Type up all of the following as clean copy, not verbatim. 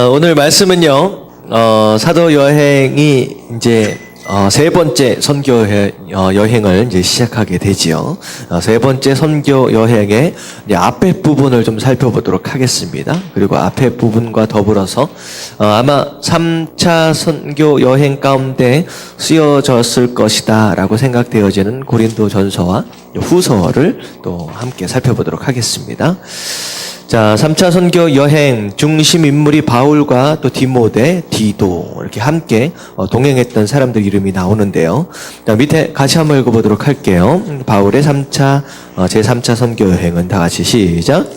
오늘 말씀은요, 사도 여행이 이제 세 번째 선교 여행을 이제 시작하게 되지요. 세 번째 선교 여행의 이제 앞에 부분을 좀 살펴보도록 하겠습니다. 그리고 앞에 부분과 더불어서 아마 3차 선교 여행 가운데 쓰여졌을 것이다라고 생각되어지는 고린도전서와 후서를 또 함께 살펴보도록 하겠습니다. 자, 3차 선교 여행 중심 인물이 바울과 또 디모데, 디도 이렇게 함께 동행했던 사람들 이름이 나오는데요. 자, 밑에 같이 한번 읽어보도록 할게요. 바울의 제3차 선교 여행은 다 같이 시작.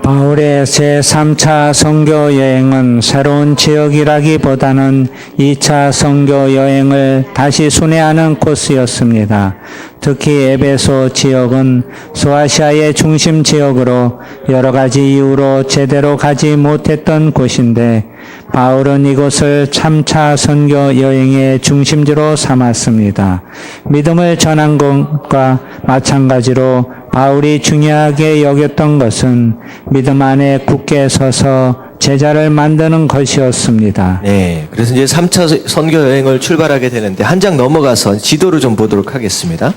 바울의 제3차 선교 여행은 새로운 지역이라기보다는 2차 선교 여행을 다시 순회하는 코스였습니다. 특히 에베소 지역은 소아시아의 중심 지역으로 여러 가지 이유로 제대로 가지 못했던 곳인데 바울은 이곳을 3차 선교 여행의 중심지로 삼았습니다. 믿음을 전한 것과 마찬가지로 바울이 중요하게 여겼던 것은 믿음 안에 굳게 서서 제자를 만드는 것이었습니다. 네, 그래서 이제 3차 선교 여행을 출발하게 되는데 한 장 넘어가서 지도를 좀 보도록 하겠습니다.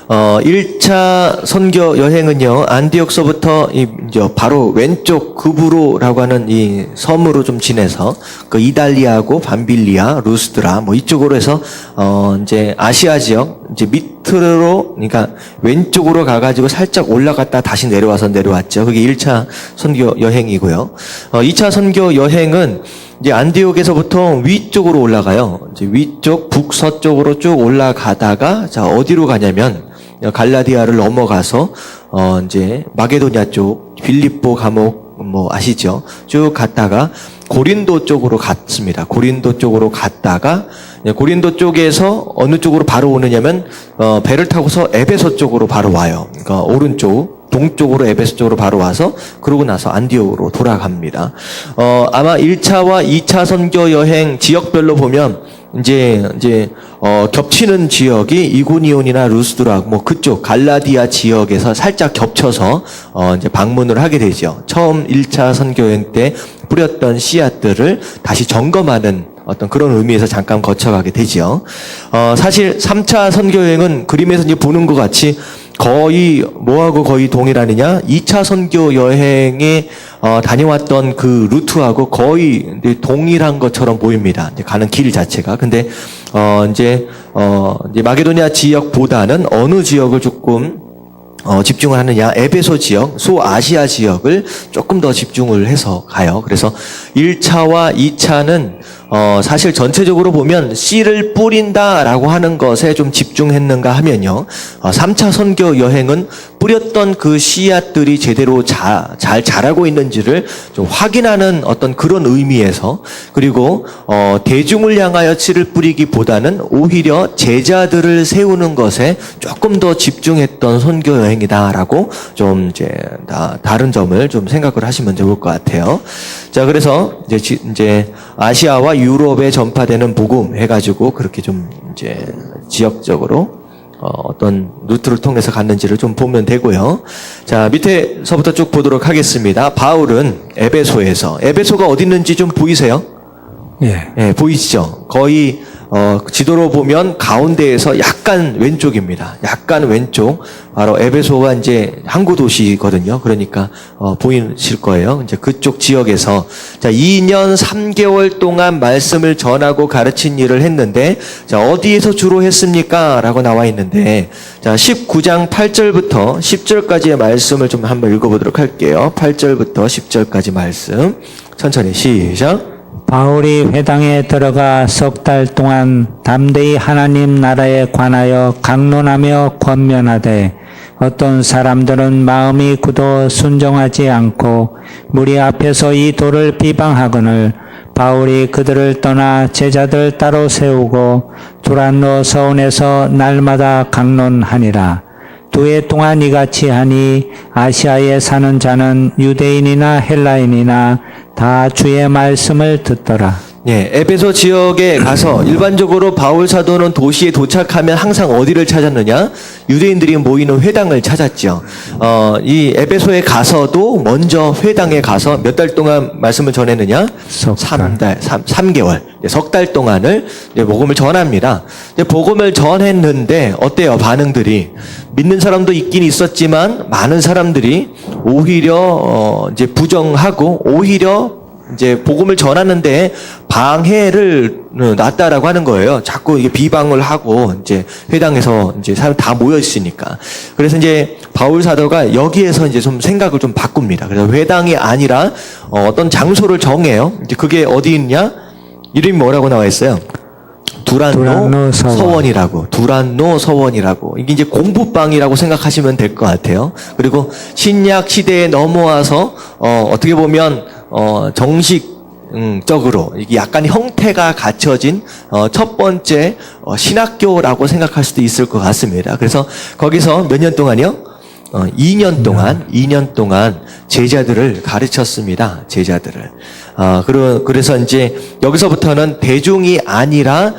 1차 선교 여행은요, 안디옥서부터 이제 바로 왼쪽 그브로라고 하는 이 섬으로 좀 지내서 그 이달리아하고 밤빌리아, 루스드라 뭐 이쪽으로 해서 이제 아시아 지역 이제 밑으로 그러니까 왼쪽으로 가가지고 살짝 올라갔다 다시 내려왔죠. 그게 1차 선교 여행이고요. 2차 선교 여행은 이제 안디옥에서부터 위쪽으로 올라가요. 이제 위쪽 북서쪽으로 쭉 올라가다가 자 어디로 가냐면 갈라디아를 넘어가서 이제 마게도냐 쪽 빌립보 감옥 뭐 아시죠? 쭉 갔다가 고린도 쪽으로 갔습니다. 고린도 쪽으로 갔다가 고린도 쪽에서 어느 쪽으로 바로 오느냐면 배를 타고서 에베소 쪽으로 바로 와요. 그러니까 오른쪽 동쪽으로 에베소 쪽으로 바로 와서 그러고 나서 안디옥으로 돌아갑니다. 아마 1차와 2차 선교 여행 지역별로 보면 이제 겹치는 지역이 이고니온이나 루스드라 뭐 그쪽 갈라디아 지역에서 살짝 겹쳐서 이제 방문을 하게 되죠. 처음 1차 선교 여행 때 뿌렸던 씨앗들을 다시 점검하는 어떤 그런 의미에서 잠깐 거쳐가게 되죠. 사실 3차 선교 여행은 그림에서 이제 보는 것 같이 거의 뭐하고 거의 동일하느냐? 2차 선교 여행에 다녀왔던 그 루트하고 거의 동일한 것처럼 보입니다. 이제 가는 길 자체가. 근데 이제 마게도냐 지역보다는 어느 지역을 조금 집중을 하느냐? 에베소 지역, 소아시아 지역을 조금 더 집중을 해서 가요. 그래서 1차와 2차는 사실 전체적으로 보면 씨를 뿌린다라고 하는 것에 좀 집중했는가 하면요. 3차 선교 여행은 뿌렸던 그 씨앗들이 제대로 잘 자라고 있는지를 좀 확인하는 어떤 그런 의미에서 그리고 대중을 향하여 씨를 뿌리기보다는 오히려 제자들을 세우는 것에 조금 더 집중했던 선교 여행이다라고 좀 이제 다른 점을 좀 생각을 하시면 좋을 것 같아요. 자, 그래서 이제 아시아와 유럽에 전파되는 복음 해가지고 그렇게 좀 이제 지역적으로 어떤 루트를 통해서 갔는지를 좀 보면 되고요. 자, 밑에서부터 쭉 보도록 하겠습니다. 바울은 에베소가 어디 있는지 좀 보이세요? 예, 보이시죠? 거의 지도로 보면 가운데에서 약간 왼쪽입니다. 약간 왼쪽. 바로 에베소가 이제 항구 도시거든요. 그러니까 보이실 거예요. 이제 그쪽 지역에서 자, 2년 3개월 동안 말씀을 전하고 가르친 일을 했는데 자, 어디에서 주로 했습니까? 라고 나와 있는데 자, 19장 8절부터 10절까지의 말씀을 좀 한번 읽어보도록 할게요. 8절부터 10절까지 말씀. 천천히 시작. 바울이 회당에 들어가 석 달 동안 담대히 하나님 나라에 관하여 강론하며 권면하되 어떤 사람들은 마음이 굳어 순종하지 않고 무리 앞에서 이 도를 비방하거늘 바울이 그들을 떠나 제자들 따로 세우고 두란노 서원에서 날마다 강론하니라. 2해 동안 이같이 하니 아시아에 사는 자는 유대인이나 헬라인이나 다 주의 말씀을 듣더라. 예, 에베소 지역에 가서 일반적으로 바울 사도는 도시에 도착하면 항상 어디를 찾았느냐? 유대인들이 모이는 회당을 찾았죠. 이 에베소에 가서도 먼저 회당에 가서 몇 달 동안 말씀을 전했느냐? 석 달. 3개월. 석 달 동안을 이제 복음을 전합니다. 이제 복음을 전했는데 어때요? 반응들이. 믿는 사람도 있긴 있었지만 많은 사람들이 오히려 이제 부정하고 오히려 이제 복음을 전하는데 방해를 놨다라고 하는 거예요. 자꾸 이게 비방을 하고 이제 회당에서 이제 사람 다 모여 있으니까. 그래서 이제 바울 사도가 여기에서 이제 좀 생각을 좀 바꿉니다. 그래서 회당이 아니라 어떤 장소를 정해요. 이제 그게 어디 있냐? 이름이 뭐라고 나와 있어요? 두란노 서원이라고. 두란노 서원이라고. 이게 이제 공부방이라고 생각하시면 될 것 같아요. 그리고 신약 시대에 넘어와서 어떻게 보면 정식적으로 이게 약간 형태가 갖춰진 첫 번째 신학교라고 생각할 수도 있을 것 같습니다. 그래서 거기서 몇 년 동안이요? 2년 동안 제자들을 가르쳤습니다. 제자들을. 그래서 이제 여기서부터는 대중이 아니라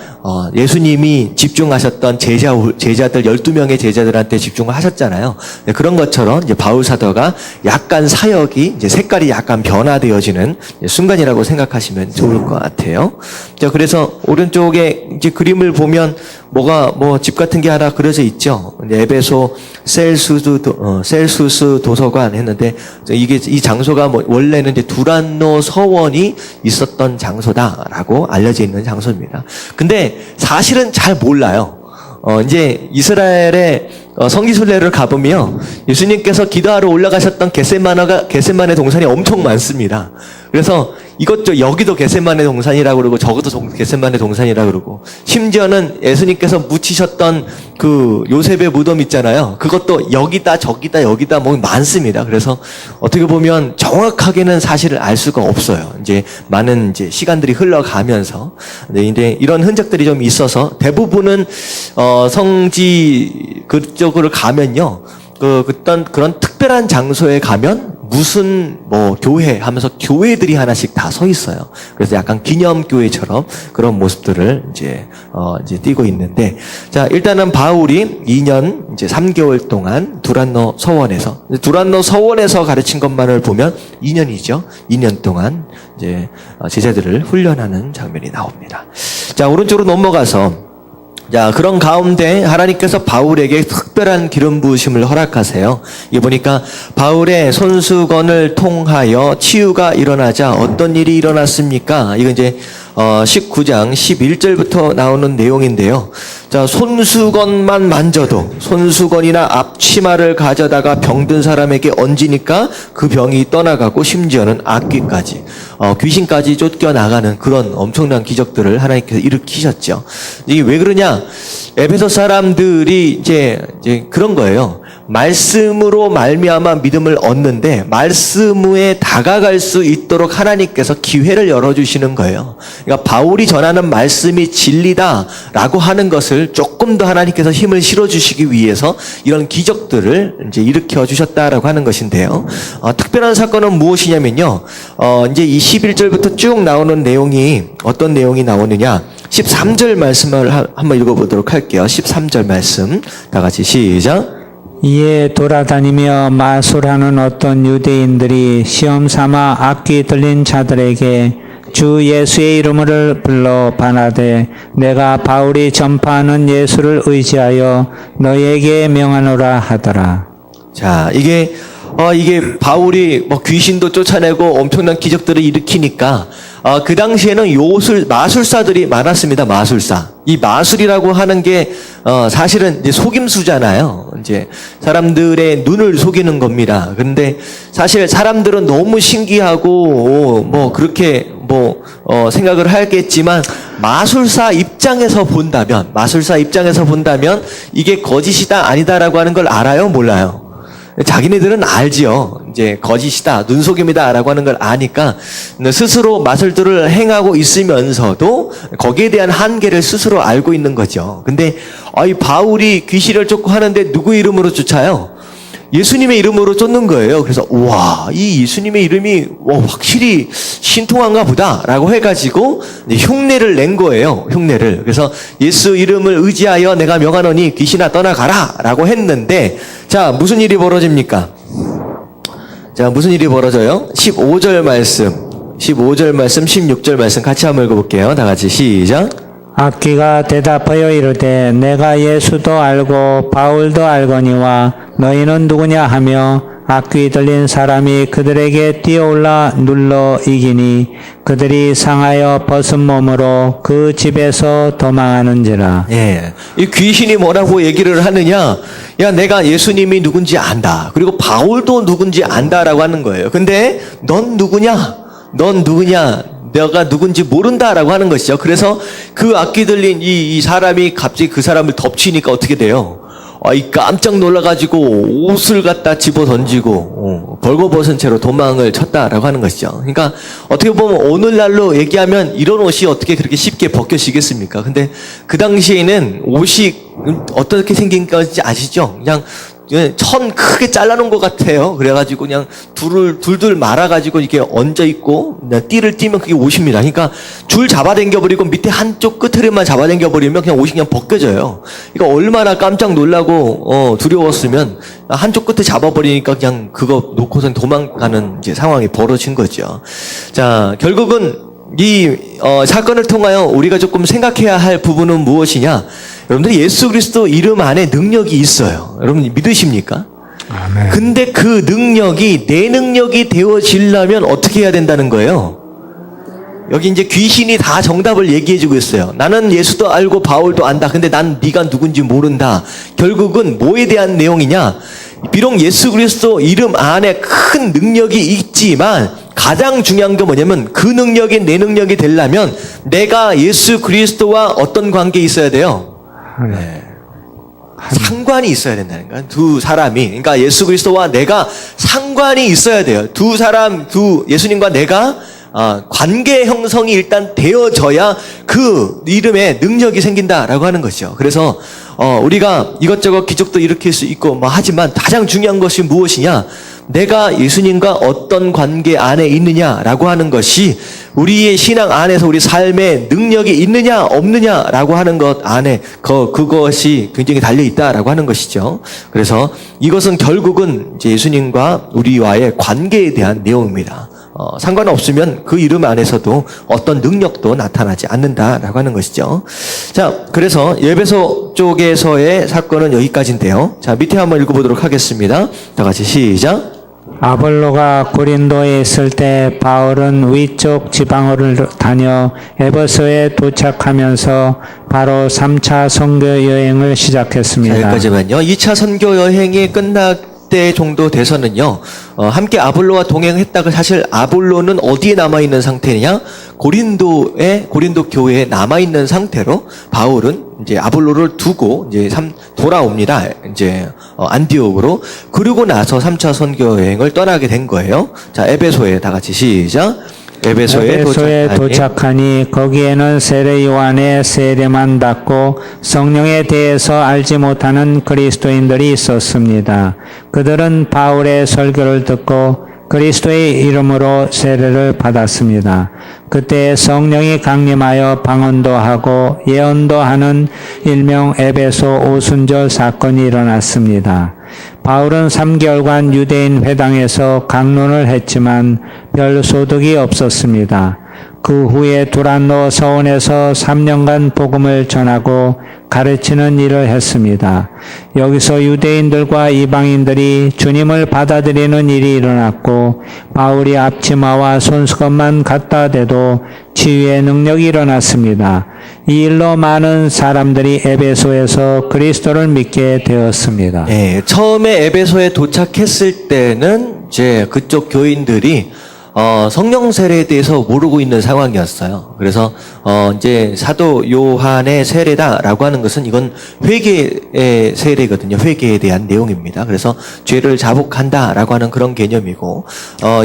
예수님이 집중하셨던 제자들 12명의 제자들한테 집중을 하셨잖아요. 그런 것처럼 이제 바울 사도가 약간 사역이 이제 색깔이 약간 변화되어지는 순간이라고 생각하시면 좋을 것 같아요. 자, 그래서 오른쪽에 이제 그림을 보면 집 같은 게 하나 그려져 있죠. 에베소 셀수스 도서관 했는데 이 장소가 원래는 이제 두란노 서원이 있었던 장소다라고 알려져 있는 장소입니다. 근데 사실은 잘 몰라요. 이제 이스라엘의 성지순례를 가보면 예수님께서 기도하러 올라가셨던 겟세마네 동산이 엄청 많습니다. 그래서 여기도 겟세마네 동산이라고 그러고 저것도 겟세마네 동산이라고 그러고 심지어는 예수님께서 묻히셨던 그 요셉의 무덤 있잖아요. 그것도 여기다 저기다 여기다 많습니다. 그래서 어떻게 보면 정확하게는 사실을 알 수가 없어요. 이제 많은 이제 시간들이 흘러가면서 이제 이런 흔적들이 좀 있어서 대부분은 성지 그쪽으로 가면요. 그런 특별한 장소에 가면 무슨 교회 하면서 교회들이 하나씩 다 서 있어요. 그래서 약간 기념교회처럼 그런 모습들을 이제 띄고 있는데, 자, 일단은 바울이 2년 이제 3개월 동안 두란노 서원에서 가르친 것만을 보면 2년이죠. 2년 동안 이제 제자들을 훈련하는 장면이 나옵니다. 자, 오른쪽으로 넘어가서 자, 그런 가운데 하나님께서 바울에게 특별한 기름 부으심을 허락하세요. 이게 보니까 바울의 손수건을 통하여 치유가 일어나자 어떤 일이 일어났습니까? 이거 이제 19장 11절부터 나오는 내용인데요. 자, 손수건만 만져도 손수건이나 앞치마를 가져다가 병든 사람에게 얹으니까 그 병이 떠나가고 심지어는 악귀까지 귀신까지 쫓겨나가는 그런 엄청난 기적들을 하나님께서 일으키셨죠. 이게 왜 그러냐? 에베소 사람들이 이제 그런 거예요. 말씀으로 말미암아 믿음을 얻는데 말씀에 다가갈 수 있도록 하나님께서 기회를 열어주시는 거예요. 그러니까 바울이 전하는 말씀이 진리다라고 하는 것을 조금 더 하나님께서 힘을 실어주시기 위해서 이런 기적들을 이제 일으켜 주셨다라고 하는 것인데요. 특별한 사건은 무엇이냐면요. 이제 이 11절부터 쭉 나오는 내용이 어떤 내용이 나오느냐? 13절 말씀을 한번 읽어보도록 할게요. 13절 말씀 다 같이 시작. 이에 돌아다니며 마술하는 어떤 유대인들이 시험 삼아 악귀 들린 자들에게 주 예수의 이름을 불러 바나되 내가 바울이 전파하는 예수를 의지하여 너에게 명하노라 하더라. 자, 이게 바울이 귀신도 쫓아내고 엄청난 기적들을 일으키니까 그 당시에는 마술사들이 많았습니다. 마술사. 이 마술이라고 하는 게 사실은 이제 속임수잖아요. 이제 사람들의 눈을 속이는 겁니다. 그런데 사실 사람들은 너무 신기하고 그렇게 생각을 하겠지만 마술사 입장에서 본다면 이게 거짓이다 아니다라고 하는 걸 알아요, 몰라요? 자기네들은 알지요. 이제 거짓이다, 눈속임이다라고 하는 걸 아니까 스스로 마술들을 행하고 있으면서도 거기에 대한 한계를 스스로 알고 있는 거죠. 근데 이 바울이 귀신을 쫓고 하는데 누구 이름으로 쫓아요? 예수님의 이름으로 쫓는 거예요. 그래서 와, 이 예수님의 이름이 확실히 신통한가 보다라고 해가지고 이제 흉내를 낸 거예요. 흉내를. 그래서 예수 이름을 의지하여 내가 명하노니 귀신아 떠나가라라고 했는데, 자, 무슨 일이 벌어집니까? 자, 무슨 일이 벌어져요? 15절 말씀, 16절 말씀 같이 한번 읽어볼게요. 다 같이 시작. 악귀가 대답하여 이르되 내가 예수도 알고 바울도 알거니와 너희는 누구냐 하며 악귀 들린 사람이 그들에게 뛰어올라 눌러 이기니 그들이 상하여 벗은 몸으로 그 집에서 도망하는지라. 예. 이 귀신이 뭐라고 얘기를 하느냐? 야, 내가 예수님이 누군지 안다. 그리고 바울도 누군지 안다라고 하는 거예요. 근데 넌 누구냐? 넌 누구냐? 내가 누군지 모른다라고 하는 것이죠. 그래서 그 악기 들린 이 사람이 갑자기 그 사람을 덮치니까 어떻게 돼요? 이 깜짝 놀라가지고 옷을 갖다 집어 던지고 벌거벗은 채로 도망을 쳤다라고 하는 것이죠. 그러니까 어떻게 보면 오늘날로 얘기하면 이런 옷이 어떻게 그렇게 쉽게 벗겨지겠습니까? 근데 그 당시에는 옷이 어떻게 생긴 건지 아시죠? 그냥 천 크게 잘라놓은 것 같아요. 그래가지고 그냥 둘둘 말아가지고 이렇게 얹어 있고 띠를 띠면 그게 옷입니다. 그러니까 줄 잡아당겨버리고 밑에 한쪽 끝으로만 잡아당겨버리면 그냥 옷이 그냥 벗겨져요. 그러니까 얼마나 깜짝 놀라고 두려웠으면 한쪽 끝에 잡아버리니까 그냥 그거 놓고선 도망가는 이제 상황이 벌어진 거죠. 자, 결국은 이 사건을 통하여 우리가 조금 생각해야 할 부분은 무엇이냐? 여러분들 예수 그리스도 이름 안에 능력이 있어요. 여러분 믿으십니까? 아멘. 근데 그 능력이 내 능력이 되어지려면 어떻게 해야 된다는 거예요? 여기 이제 귀신이 다 정답을 얘기해주고 있어요. 나는 예수도 알고 바울도 안다. 근데 난 네가 누군지 모른다. 결국은 뭐에 대한 내용이냐? 비록 예수 그리스도 이름 안에 큰 능력이 있지만 가장 중요한 게 뭐냐면 그 능력이 내 능력이 되려면 내가 예수 그리스도와 어떤 관계에 있어야 돼요? 네. 상관이 있어야 된다는 거야. 두 사람이. 그러니까 예수 그리스도와 내가 상관이 있어야 돼요. 예수님과 내가 관계 형성이 일단 되어져야 그 이름에 능력이 생긴다라고 하는 것이죠. 그래서 우리가 이것저것 기적도 일으킬 수 있고 뭐 하지만 가장 중요한 것이 무엇이냐? 내가 예수님과 어떤 관계 안에 있느냐라고 하는 것이 우리의 신앙 안에서 우리 삶에 능력이 있느냐 없느냐라고 하는 것 안에 그것이 굉장히 달려 있다라고 하는 것이죠. 그래서 이것은 결국은 이제 예수님과 우리와의 관계에 대한 내용입니다. 상관없으면 그 이름 안에서도 어떤 능력도 나타나지 않는다라고 하는 것이죠. 자, 그래서 에베소 쪽에서의 사건은 여기까지인데요. 자, 밑에 한번 읽어보도록 하겠습니다. 다 같이 시작. 아볼로가 고린도에 있을 때 바울은 위쪽 지방으로 다녀 에베소에 도착하면서 바로 3차 선교 여행을 시작했습니다. 자, 여기까지만요. 2차 선교 여행이 끝날 때 정도 돼서는요, 함께 아볼로와 동행했다가 사실 아볼로는 어디에 남아있는 상태냐? 고린도 교회에 남아있는 상태로 바울은 이제 아볼로를 두고 이제 돌아옵니다. 이제 안디옥으로. 그리고 나서 3차 선교 여행을 떠나게 된 거예요. 자, 에베소에 다 같이 시작. 에베소에 도착하니 거기에는 세례 요한의 세례만 받고 성령에 대해서 알지 못하는 그리스도인들이 있었습니다. 그들은 바울의 설교를 듣고 그리스도의 이름으로 세례를 받았습니다. 그때 성령이 강림하여 방언도 하고 예언도 하는 일명 에베소 오순절 사건이 일어났습니다. 바울은 3개월간 유대인 회당에서 강론을 했지만 별 소득이 없었습니다. 그 후에 두란노 서원에서 3년간 복음을 전하고 가르치는 일을 했습니다. 여기서 유대인들과 이방인들이 주님을 받아들이는 일이 일어났고 바울이 앞치마와 손수건만 갖다 대도 치유의 능력이 일어났습니다. 이 일로 많은 사람들이 에베소에서 그리스도를 믿게 되었습니다. 네, 처음에 에베소에 도착했을 때는 이제 그쪽 교인들이 성령 세례에 대해서 모르고 있는 상황이었어요. 그래서 이제 사도 요한의 세례다라고 하는 것은 이건 회개의 세례거든요. 회개에 대한 내용입니다. 그래서 죄를 자복한다라고 하는 그런 개념이고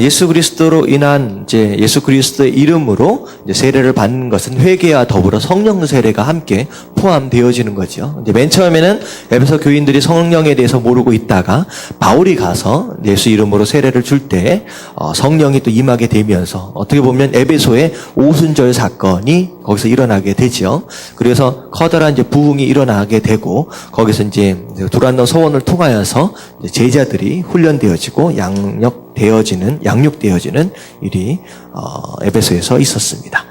예수 그리스도로 인한 이제 예수 그리스도의 이름으로 이제 세례를 받는 것은 회개와 더불어 성령 세례가 함께 포함되어지는 거죠. 이제 맨 처음에는 에베소 교인들이 성령에 대해서 모르고 있다가 바울이 가서 예수 이름으로 세례를 줄 때 성령이 또 임하게 되면서 어떻게 보면 에베소의 오순절 사건이 거기서 일어나게 되죠. 그래서 커다란 이제 부흥이 일어나게 되고 거기서 이제 두란노 서원을 통하여서 이제 제자들이 훈련되어지고 양육되어지는 일이 에베소에서 있었습니다.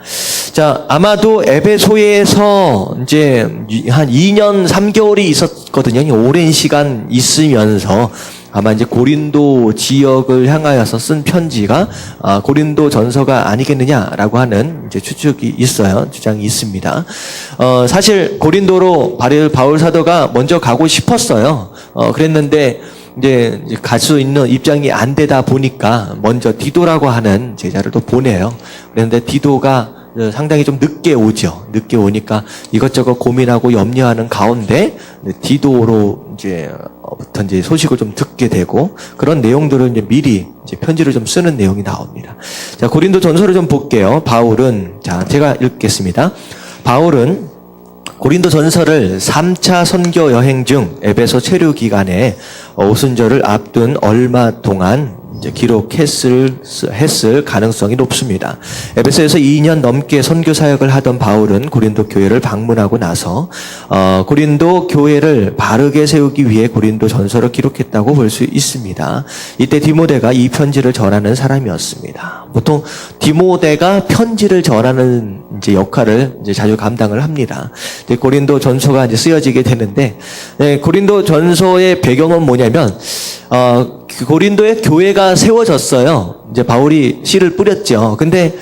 자, 아마도 에베소에서 이제 한 2년 3개월이 있었거든요. 오랜 시간 있으면서 아마 이제 고린도 지역을 향하여서 쓴 편지가 고린도 전서가 아니겠느냐라고 하는 이제 추측이 있어요. 주장이 있습니다. 사실 고린도로 바울 사도가 먼저 가고 싶었어요. 그랬는데 이제 갈 수 있는 입장이 안 되다 보니까 먼저 디도라고 하는 제자를 또 보내요. 그런데 디도가 상당히 좀 늦게 오죠. 늦게 오니까 이것저것 고민하고 염려하는 가운데 디도로 부터 이제 소식을 좀 듣게 되고 그런 내용들을 이제 미리 이제 편지를 좀 쓰는 내용이 나옵니다. 자, 고린도 전서를 좀 볼게요. 바울은 제가 읽겠습니다. 바울은 고린도 전서를 3차 선교 여행 중 에베소 체류 기간에 오순절을 앞둔 얼마 동안 이제 기록했을 가능성이 높습니다. 에베소에서 2년 넘게 선교 사역을 하던 바울은 고린도 교회를 방문하고 나서 고린도 교회를 바르게 세우기 위해 고린도 전서를 기록했다고 볼 수 있습니다. 이때 디모데가 이 편지를 전하는 사람이었습니다. 보통 디모데가 편지를 전하는 이제 역할을 이제 자주 감당을 합니다. 이제 고린도 전서가 이제 쓰여지게 되는데, 고린도 전서의 배경은 뭐냐면 고린도에 교회가 세워졌어요. 이제 바울이 씨를 뿌렸죠. 근데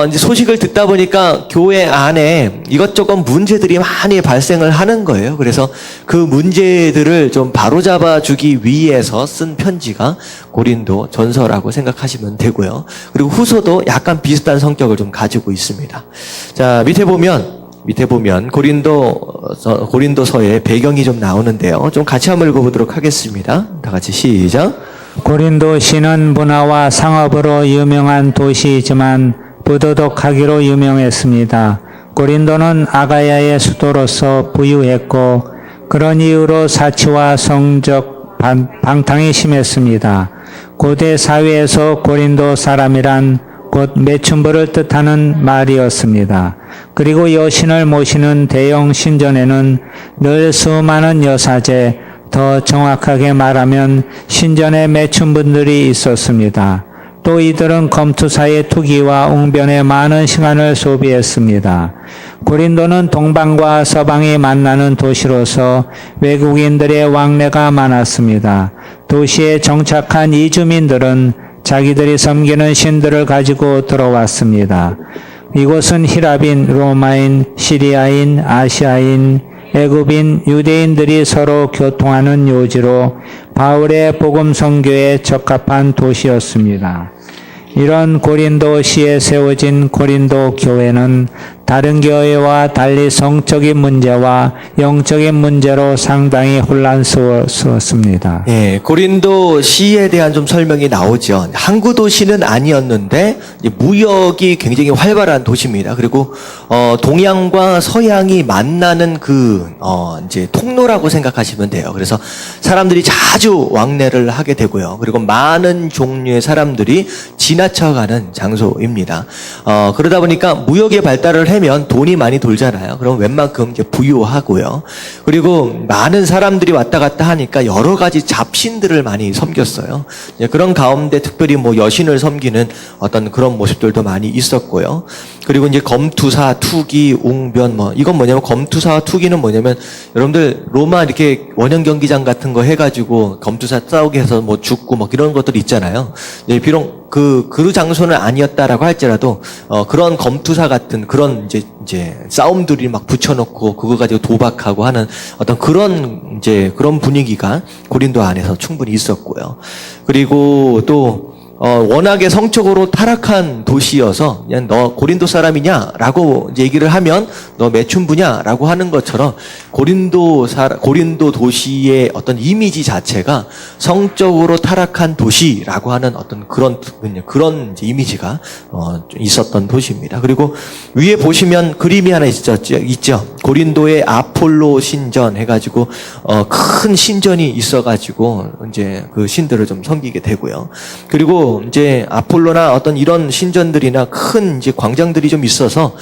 이제 소식을 듣다 보니까 교회 안에 이것저것 문제들이 많이 발생을 하는 거예요. 그래서 그 문제들을 좀 바로잡아 주기 위해서 쓴 편지가 고린도 전서라고 생각하시면 되고요. 그리고 후서도 약간 비슷한 성격을 좀 가지고 있습니다. 자, 밑에 보면 고린도서의 배경이 좀 나오는데요. 좀 같이 한번 읽어보도록 하겠습니다. 다 같이 시작. 고린도시는 문화와 상업으로 유명한 도시이지만 부도덕하기로 유명했습니다. 고린도는 아가야의 수도로서 부유했고 그런 이유로 사치와 성적 방탕이 심했습니다. 고대 사회에서 고린도 사람이란 곧 매춘부를 뜻하는 말이었습니다. 그리고 여신을 모시는 대형 신전에는 늘 수많은 여사제, 더 정확하게 말하면 신전의 매춘분들이 있었습니다. 또 이들은 검투사의 투기와 웅변에 많은 시간을 소비했습니다. 고린도는 동방과 서방이 만나는 도시로서 외국인들의 왕래가 많았습니다. 도시에 정착한 이주민들은 자기들이 섬기는 신들을 가지고 들어왔습니다. 이곳은 히랍인, 로마인, 시리아인, 아시아인, 애굽인, 유대인들이 서로 교통하는 요지로 바울의 복음 선교에 적합한 도시였습니다. 이런 고린도시에 세워진 고린도 교회는 다른 교회와 달리 성적인 문제와 영적인 문제로 상당히 혼란스러웠습니다. 고린도시에 대한 좀 설명이 나오죠. 항구 도시는 아니었는데 무역이 굉장히 활발한 도시입니다. 그리고 동양과 서양이 만나는 이제 통로라고 생각하시면 돼요. 그래서 사람들이 자주 왕래를 하게 되고요. 그리고 많은 종류의 사람들이 지나쳐가는 장소입니다. 그러다 보니까 무역의 발달을 하면 돈이 많이 돌잖아요. 그럼 웬만큼 이제 부유하고요. 그리고 많은 사람들이 왔다 갔다 하니까 여러 가지 잡신들을 많이 섬겼어요. 그런 가운데 특별히 여신을 섬기는 어떤 그런 모습들도 많이 있었고요. 그리고 이제 검투사, 투기, 웅변 이건 뭐냐면 검투사와 투기는 뭐냐면 여러분들 로마 이렇게 원형 경기장 같은 거 해가지고 검투사 싸우게 해서 죽고 이런 것들 있잖아요. 비록 그 장소는 아니었다라고 할지라도 그런 검투사 같은 그런 이제 싸움들이 막 붙여놓고 그거 가지고 도박하고 하는 어떤 그런 분위기가 고린도 안에서 충분히 있었고요. 그리고 또 워낙에 성적으로 타락한 도시여서 그냥 너 고린도 사람이냐라고 이제 얘기를 하면 너 매춘부냐라고 하는 것처럼 고린도 도시의 어떤 이미지 자체가 성적으로 타락한 도시라고 하는 어떤 그런 이제 이미지가 좀 있었던 도시입니다. 그리고 위에 보시면 그림이 하나 있죠. 고린도의 아폴로 신전 해가지고 큰 신전이 있어가지고 이제 그 신들을 좀 섬기게 되고요. 그리고 이제 아폴로나 어떤 이런 신전들이나 큰 이제 광장들이 좀 있어서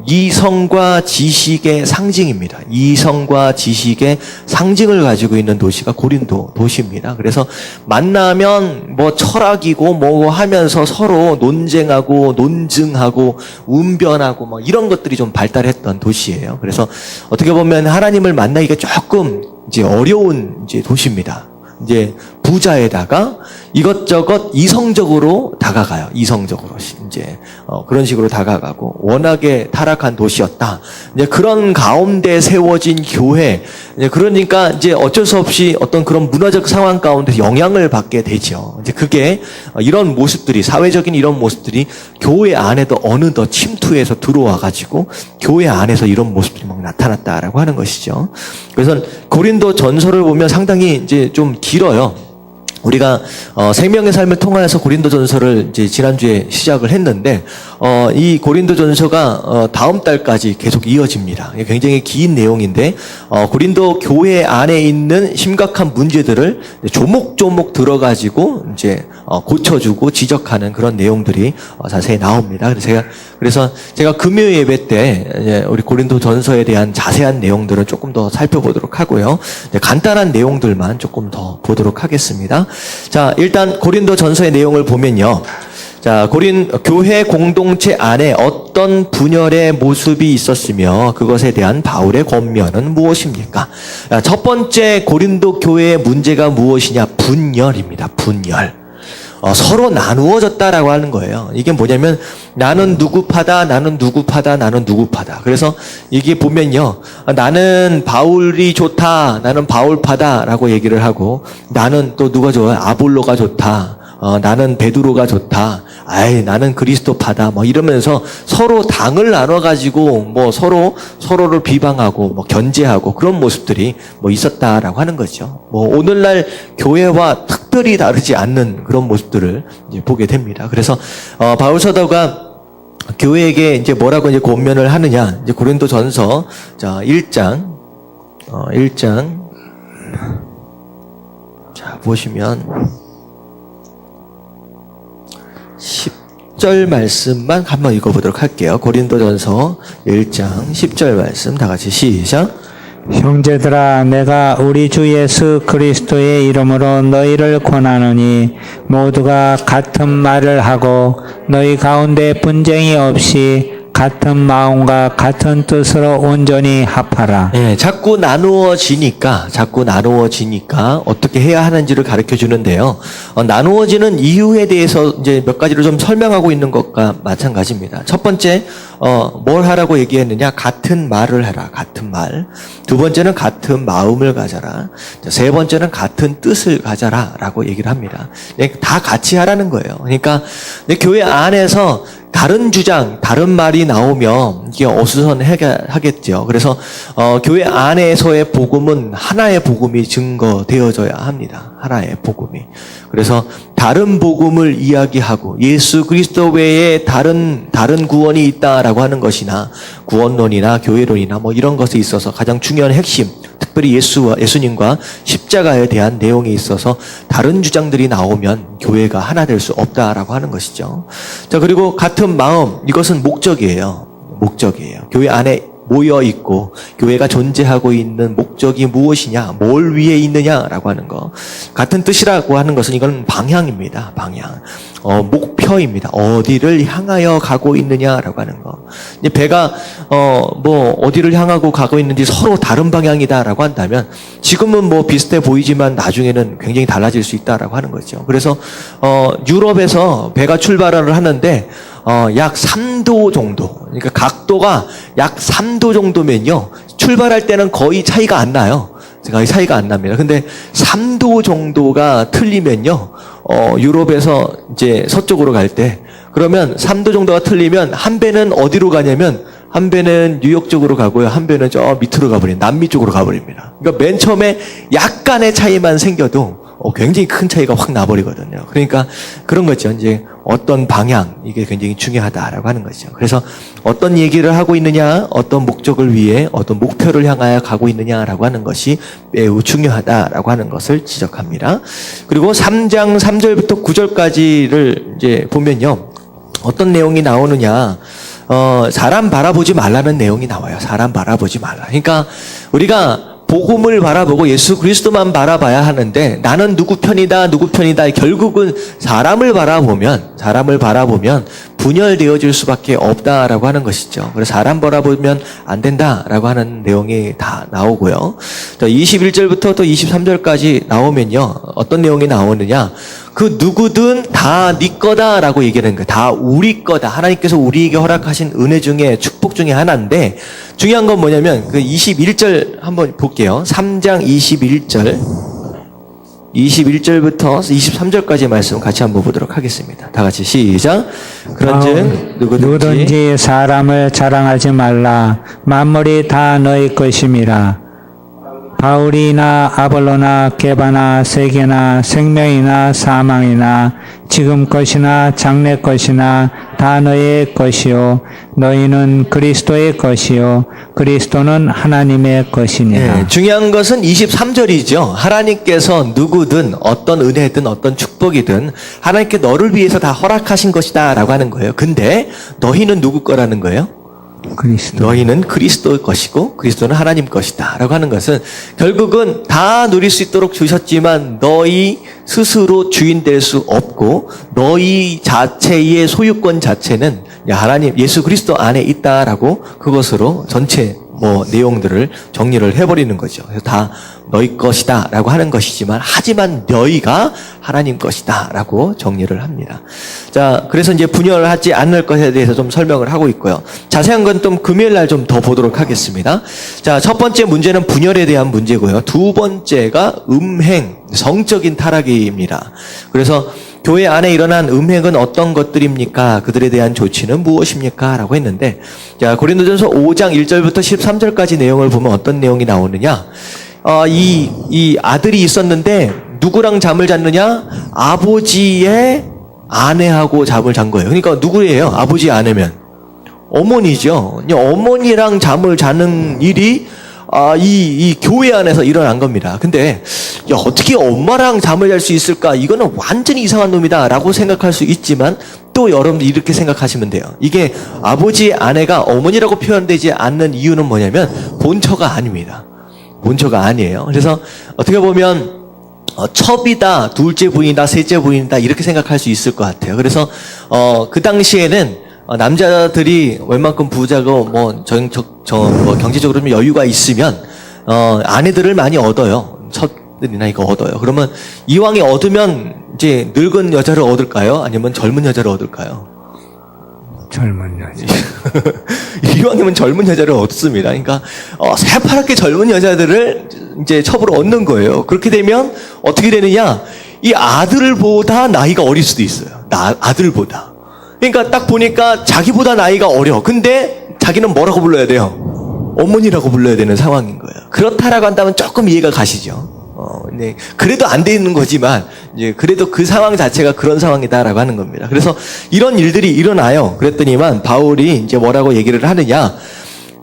이성과 지식의 상징입니다. 이성과 지식의 상징을 가지고 있는 도시가 고린도 도시입니다. 그래서 만나면 뭐 철학이고 뭐 하면서 서로 논쟁하고 논증하고 운변하고 뭐 이런 것들이 좀 발달했던 도시예요. 그래서 어떻게 보면 하나님을 만나기가 조금 이제 어려운 이제 도시입니다. 이제 부자에다가 이것저것 이성적으로 다가가요. 이성적으로 이제 그런 식으로 다가가고 워낙에 타락한 도시였다. 이제 그런 가운데 세워진 교회. 이제 그러니까 이제 어쩔 수 없이 어떤 그런 문화적 상황 가운데 영향을 받게 되죠. 이제 그게 이런 모습들이 사회적인 이런 모습들이 교회 안에도 어느덧 침투해서 들어와 가지고 교회 안에서 이런 모습들이 막 나타났다라고 하는 것이죠. 그래서 고린도 전서를 보면 상당히 이제 좀 길어요. 우리가 생명의 삶을 통하여서 고린도전서를 이제 지난주에 시작을 했는데 이 고린도전서가 다음 달까지 계속 이어집니다. 굉장히 긴 내용인데 고린도 교회 안에 있는 심각한 문제들을 조목조목 들어가지고 이제 고쳐주고 지적하는 그런 내용들이 자세히 나옵니다. 그래서 제가 금요 예배 때 우리 고린도전서에 대한 자세한 내용들을 조금 더 살펴보도록 하고요. 간단한 내용들만 조금 더 보도록 하겠습니다. 자, 일단 고린도 전서의 내용을 보면요. 자, 교회 공동체 안에 어떤 분열의 모습이 있었으며 그것에 대한 바울의 권면은 무엇입니까? 자, 첫 번째 고린도 교회의 문제가 무엇이냐? 분열입니다. 분열. 서로 나누어졌다라고 하는 거예요. 이게 뭐냐면 나는 누구 파다, 나는 누구 파다, 나는 누구 파다. 그래서 이게 보면요. 나는 바울이 좋다, 나는 바울 파다라고 얘기를 하고 나는 또 누가 좋아요? 아볼로가 좋다. 나는 베드로가 좋다. 나는 그리스도파다. 뭐 이러면서 서로 당을 나눠가지고 뭐 서로를 비방하고 뭐 견제하고 그런 모습들이 뭐 있었다라고 하는 거죠. 뭐 오늘날 교회와 특별히 다르지 않는 그런 모습들을 이제 보게 됩니다. 그래서 바울 사도가 교회에게 이제 뭐라고 이제 권면을 하느냐? 이제 고린도전서 자 1장 자 보시면 10절 말씀만 한번 읽어보도록 할게요. 고린도전서 1장 10절 말씀 다 같이 시작. 형제들아, 내가 우리 주 예수 그리스도의 이름으로 너희를 권하노니 모두가 같은 말을 하고 너희 가운데 분쟁이 없이 같은 마음과 같은 뜻으로 온전히 합하라. 네, 자꾸 나누어지니까 어떻게 해야 하는지를 가르쳐 주는데요. 나누어지는 이유에 대해서 이제 몇 가지를 좀 설명하고 있는 것과 마찬가지입니다. 첫 번째, 뭘 하라고 얘기했느냐? 같은 말을 해라. 같은 말. 두 번째는 같은 마음을 가져라. 세 번째는 같은 뜻을 가져라라고 얘기를 합니다. 다 같이 하라는 거예요. 그러니까 교회 안에서 다른 주장, 다른 말이 나오면 이게 어수선하겠죠. 그래서 교회 안에서의 복음은 하나의 복음이 증거되어져야 합니다. 하나의 복음이. 그래서 다른 복음을 이야기하고 예수 그리스도 외에 다른 구원이 있다라고 하는 것이나 구원론이나 교회론이나 뭐 이런 것에 있어서 가장 중요한 핵심, 특별히 예수님과 십자가에 대한 내용에 있어서 다른 주장들이 나오면 교회가 하나 될 수 없다라고 하는 것이죠. 자, 그리고 같은 마음, 이것은 목적이에요. 교회 안에 모여 있고 교회가 존재하고 있는 목적이 무엇이냐, 뭘 위해 있느냐라고 하는 거. 같은 뜻이라고 하는 것은 이건 방향입니다. 방향. 목표입니다. 어디를 향하여 가고 있느냐라고 하는 거. 이제 배가 어디를 향하고 가고 있는지 서로 다른 방향이다라고 한다면 지금은 뭐 비슷해 보이지만 나중에는 굉장히 달라질 수 있다라고 하는 거죠. 그래서 유럽에서 배가 출발을 하는데 약 3도 정도. 그러니까 각도가 약 3도 정도면요. 출발할 때는 거의 차이가 안 나요. 생각이 차이가 안 납니다. 근데 3도 정도가 틀리면요, 유럽에서 이제 서쪽으로 갈 때, 그러면 3도 정도가 틀리면 한 배는 어디로 가냐면, 한 배는 뉴욕 쪽으로 가고요, 한 배는 저 밑으로 가버립니다. 남미 쪽으로 가버립니다. 그러니까 맨 처음에 약간의 차이만 생겨도 굉장히 큰 차이가 확 나버리거든요. 그러니까 그런 거죠. 이제 어떤 방향, 이게 굉장히 중요하다라고 하는 거죠. 그래서 어떤 얘기를 하고 있느냐, 어떤 목적을 위해 어떤 목표를 향하여 가고 있느냐라고 하는 것이 매우 중요하다라고 하는 것을 지적합니다. 그리고 3장 3절부터 9절까지를 이제 보면요, 어떤 내용이 나오느냐, 사람 바라보지 말라는 내용이 나와요. 사람 바라보지 말라. 그러니까 우리가 복음을 바라보고 예수 그리스도만 바라봐야 하는데, 나는 누구 편이다, 누구 편이다. 결국은 사람을 바라보면 분열되어질 수밖에 없다라고 하는 것이죠. 그래서 사람 바라보면 안 된다라고 하는 내용이 다 나오고요. 21절부터 또 23절까지 나오면요, 어떤 내용이 나오느냐, 그 누구든 다 네 거다라고 얘기하는 거예요. 다 우리 거다. 하나님께서 우리에게 허락하신 은혜 중에, 축복 중에 하나인데, 중요한 건 뭐냐면 그 21절 한번 볼게요. 3장 21절부터 23절까지 말씀 같이 한번 보도록 하겠습니다. 다 같이 시작. 그런즉 누구든지 사람을 자랑하지 말라. 만물이 다 너희 것임이라. 바울이나 아볼로나 게바나 세계나 생명이나 사망이나 지금 것이나 장래 것이나 다 너의 것이요 너희는 그리스도의 것이요 그리스도는 하나님의 것이니라. 네, 중요한 것은 23절이죠. 하나님께서 누구든 어떤 은혜든 어떤 축복이든 하나님께 너를 위해서 다 허락하신 것이다 라고 하는 거예요. 근데 너희는 누구 거라는 거예요? 그리스도. 너희는 그리스도의 것이고 그리스도는 하나님 것이다 라고 하는 것은, 결국은 다 누릴 수 있도록 주셨지만 너희 스스로 주인 될 수 없고, 너희 자체의 소유권 자체는 하나님 예수 그리스도 안에 있다라고, 그것으로 전체 내용들을 정리를 해버리는 거죠. 그래서 다 너희 것이다 라고 하는 것이지만, 하지만 너희가 하나님 것이다 라고 정리를 합니다. 자, 그래서 이제 분열하지 않을 것에 대해서 좀 설명을 하고 있고요. 자세한 건 좀 금요일 날 좀 더 보도록 하겠습니다. 자, 첫 번째 문제는 분열에 대한 문제고요. 두 번째가 음행, 성적인 타락입니다. 그래서 교회 안에 일어난 음행은 어떤 것들입니까? 그들에 대한 조치는 무엇입니까? 라고 했는데, 자, 고린도전서 5장 1절부터 13절까지 내용을 보면 어떤 내용이 나오느냐? 이 아들이 있었는데 누구랑 잠을 잤느냐? 아버지의 아내하고 잠을 잔 거예요. 그러니까 누구예요? 아버지의 아내면 어머니죠. 어머니랑 잠을 자는 일이 이 교회 안에서 일어난 겁니다. 근데 어떻게 엄마랑 잠을 잘 수 있을까? 이거는 완전히 이상한 놈이다 라고 생각할 수 있지만, 또 여러분들 이렇게 생각하시면 돼요. 이게 아버지의 아내가 어머니라고 표현되지 않는 이유는 뭐냐면 본처가 아닙니다. 본처가 아니에요. 그래서 어떻게 보면 첩이다, 둘째 부인이다, 셋째 부인이다 이렇게 생각할 수 있을 것 같아요. 그래서 그 당시에는 남자들이 웬만큼 부자고 경제적으로 좀 여유가 있으면 아내들을 많이 얻어요. 첩들이나 이거 얻어요. 그러면 이왕에 얻으면 이제 늙은 여자를 얻을까요? 아니면 젊은 여자를 얻을까요? 젊은 여자. 이왕이면 젊은 여자를 얻습니다. 그러니까 새파랗게 젊은 여자들을 이제 첩으로 얻는 거예요. 그렇게 되면 어떻게 되느냐? 이 아들보다 나이가 어릴 수도 있어요. 아들보다. 그러니까 딱 보니까 자기보다 나이가 어려. 근데 자기는 뭐라고 불러야 돼요? 어머니라고 불러야 되는 상황인 거예요. 그렇다라고 한다면 조금 이해가 가시죠. 네. 그래도 안 돼 있는 거지만, 이제 그래도 그 상황 자체가 그런 상황이다라고 하는 겁니다. 그래서 이런 일들이 일어나요. 그랬더니만 바울이 이제 뭐라고 얘기를 하느냐?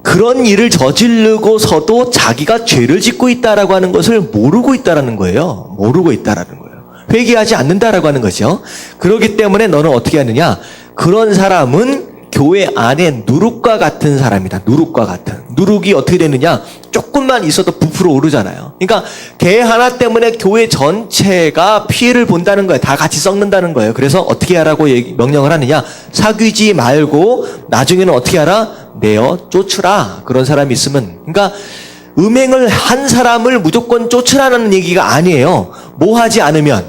그런 일을 저지르고서도 자기가 죄를 짓고 있다라고 하는 것을 모르고 있다라는 거예요. 모르고 있다라는 거예요. 회개하지 않는다라고 하는 거죠. 그렇기 때문에 너는 어떻게 하느냐? 그런 사람은 교회 안에 누룩과 같은 사람이다. 누룩과 같은. 누룩이 어떻게 되느냐? 조금만 있어도 부풀어 오르잖아요. 그러니까 개 하나 때문에 교회 전체가 피해를 본다는 거예요. 다 같이 썩는다는 거예요. 그래서 어떻게 하라고 명령을 하느냐? 사귀지 말고 나중에는 어떻게 하라? 내어 쫓으라. 그런 사람이 있으면. 그러니까 음행을 한 사람을 무조건 쫓으라는 얘기가 아니에요. 뭐 하지 않으면,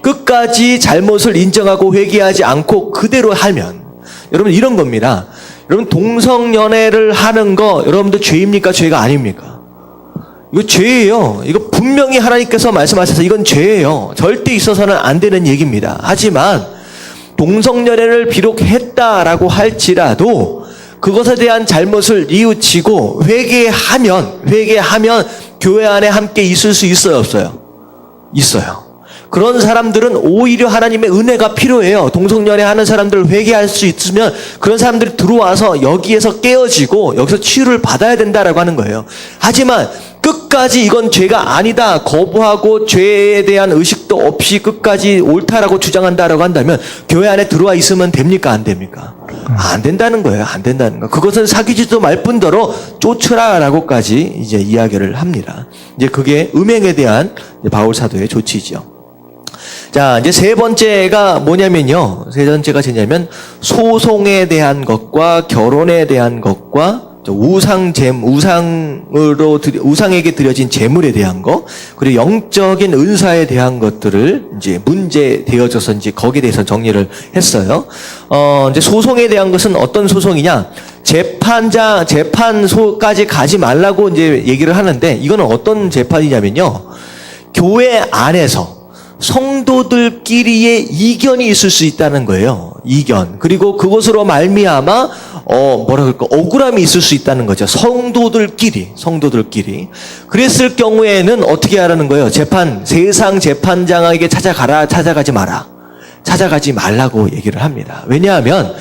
끝까지 잘못을 인정하고 회개하지 않고 그대로 하면. 여러분 이런 겁니다. 여러분 동성연애를 하는 거 여러분들 죄입니까? 죄가 아닙니까? 이거 죄예요. 이거 분명히 하나님께서 말씀하셔서 이건 죄예요. 절대 있어서는 안 되는 얘기입니다. 하지만 동성연애를 비록 했다라고 할지라도 그것에 대한 잘못을 뉘우치고 회개하면 교회 안에 함께 있을 수 있어요, 없어요? 있어요. 그런 사람들은 오히려 하나님의 은혜가 필요해요. 동성연애 하는 사람들 회개할 수 있으면 그런 사람들이 들어와서 여기에서 깨어지고 여기서 치유를 받아야 된다라고 하는 거예요. 하지만 끝까지 이건 죄가 아니다 거부하고 죄에 대한 의식도 없이 끝까지 옳다라고 주장한다라고 한다면 교회 안에 들어와 있으면 됩니까? 안 됩니까? 안 된다는 거예요. 안 된다는 거. 그것은 사귀지도 말 뿐더러 쫓으라라고까지 이제 이야기를 합니다. 이제 그게 음행에 대한 바울 사도의 조치죠. 자, 이제 세 번째가 뭐냐면요. 세 번째가 뭐냐면 소송에 대한 것과 결혼에 대한 것과 우상에게 드려진 제물에 대한 것, 그리고 영적인 은사에 대한 것들을 이제 문제 되어져서 이제 거기에 대해서 정리를 했어요. 이제 소송에 대한 것은 어떤 소송이냐? 재판소까지 가지 말라고 이제 얘기를 하는데 이거는 어떤 재판이냐면요. 교회 안에서 성도들끼리의 이견이 있을 수 있다는 거예요. 이견. 그리고 그것으로 말미암아 억울함이 있을 수 있다는 거죠. 성도들끼리. 그랬을 경우에는 어떻게 하라는 거예요? 세상 재판장에게 찾아가지 마라. 찾아가지 말라고 얘기를 합니다. 왜냐하면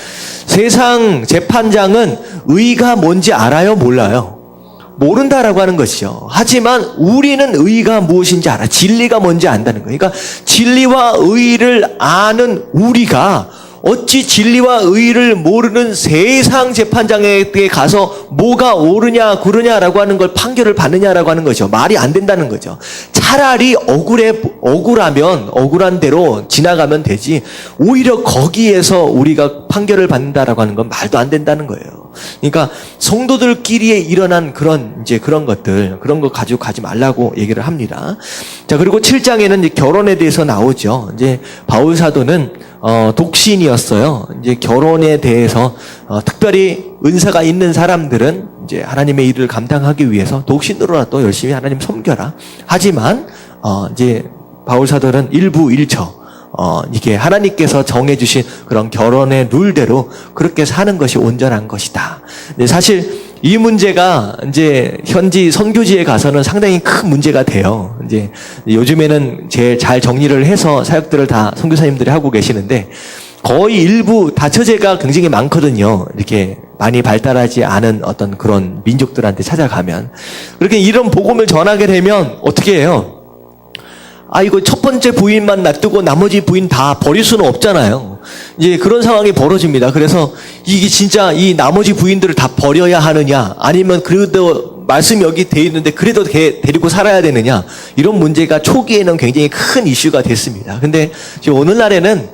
세상 재판장은 의가 뭔지 알아요? 몰라요? 모른다라고 하는 것이죠. 하지만 우리는 의가 무엇인지 알아. 진리가 뭔지 안다는 거예요. 그러니까 진리와 의를 아는 우리가 어찌 진리와 의를 모르는 세상 재판장에게 가서 뭐가 옳으냐 그르냐라고 하는 걸 판결을 받느냐라고 하는 거죠. 말이 안 된다는 거죠. 차라리 억울하면 억울한 대로 지나가면 되지 오히려 거기에서 우리가 판결을 받는다라고 하는 건 말도 안 된다는 거예요. 그러니까 성도들끼리에 일어난 그런 거 가지고 가지 말라고 얘기를 합니다. 자, 그리고 7장에는 이제 결혼에 대해서 나오죠. 이제 바울 사도는 독신이었어요. 이제 결혼에 대해서 특별히 은사가 있는 사람들은 이제 하나님의 일을 감당하기 위해서 독신으로라도 열심히 하나님 섬겨라. 하지만 이제 바울 사도는 일부일처 이게 하나님께서 정해주신 그런 결혼의 룰대로 그렇게 사는 것이 온전한 것이다. 근데 사실 이 문제가 이제 현지 선교지에 가서는 상당히 큰 문제가 돼요. 이제 요즘에는 제일 잘 정리를 해서 사역들을 다 선교사님들이 하고 계시는데 거의 일부 다처제가 굉장히 많거든요. 이렇게 많이 발달하지 않은 어떤 그런 민족들한테 찾아가면 그렇게 이런 복음을 전하게 되면 어떻게 해요? 이거 첫 번째 부인만 놔두고 나머지 부인 다 버릴 수는 없잖아요. 이제 그런 상황이 벌어집니다. 그래서 이게 진짜 이 나머지 부인들을 다 버려야 하느냐, 아니면 그래도 말씀이 여기 돼 있는데 그래도 데리고 살아야 되느냐, 이런 문제가 초기에는 굉장히 큰 이슈가 됐습니다. 근데 지금 오늘날에는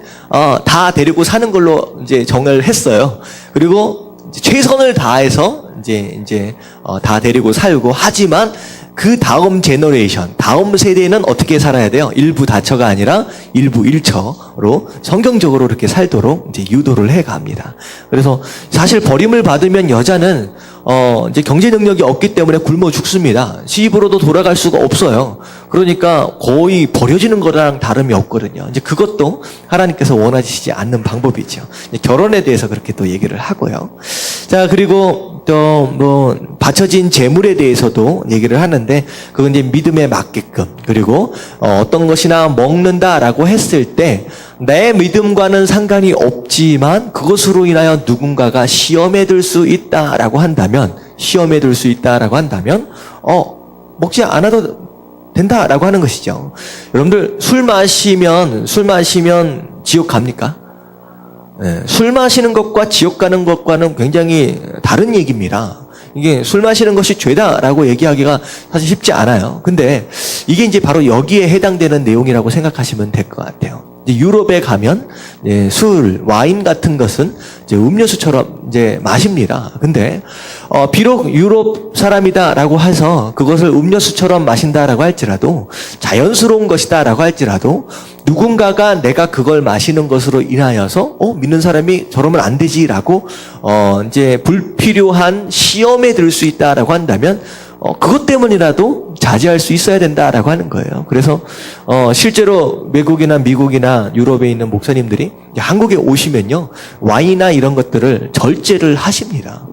다 데리고 사는 걸로 이제 정을 했어요. 그리고 최선을 다해서 이제 다 데리고 살고, 하지만 그 다음 제너레이션, 다음 세대는 어떻게 살아야 돼요? 일부 다처가 아니라 일부 일처로 성경적으로 이렇게 살도록 이제 유도를 해 갑니다. 그래서 사실 버림을 받으면 여자는 이제 경제 능력이 없기 때문에 굶어 죽습니다. 시집으로도 돌아갈 수가 없어요. 그러니까 거의 버려지는 거랑 다름이 없거든요. 이제 그것도 하나님께서 원하시지 않는 방법이죠. 결혼에 대해서 그렇게 또 얘기를 하고요. 자, 그리고 또 뭐 바쳐진 재물에 대해서도 얘기를 하는데, 그건 이제 믿음에 맞게끔, 그리고 어떤 것이나 먹는다라고 했을 때 내 믿음과는 상관이 없지만 그것으로 인하여 누군가가 시험에 들 수 있다라고 한다면, 먹지 않아도 된다라고 하는 것이죠. 여러분들 술 마시면 지옥 갑니까? 네, 술 마시는 것과 지옥 가는 것과는 굉장히 다른 얘기입니다. 이게 술 마시는 것이 죄다라고 얘기하기가 사실 쉽지 않아요. 근데 이게 이제 바로 여기에 해당되는 내용이라고 생각하시면 될 것 같아요. 이제 유럽에 가면 술, 와인 같은 것은 이제 음료수처럼 이제 마십니다. 근데 비록 유럽 사람이다라고 해서 그것을 음료수처럼 마신다라고 할지라도, 자연스러운 것이다라고 할지라도, 누군가가 내가 그걸 마시는 것으로 인하여서 믿는 사람이 저러면 안 되지라고 이제 불필요한 시험에 들 수 있다라고 한다면 그것 때문이라도 자제할 수 있어야 된다라고 하는 거예요. 그래서 실제로 외국이나 미국이나 유럽에 있는 목사님들이 한국에 오시면요, 와인이나 이런 것들을 절제를 하십니다.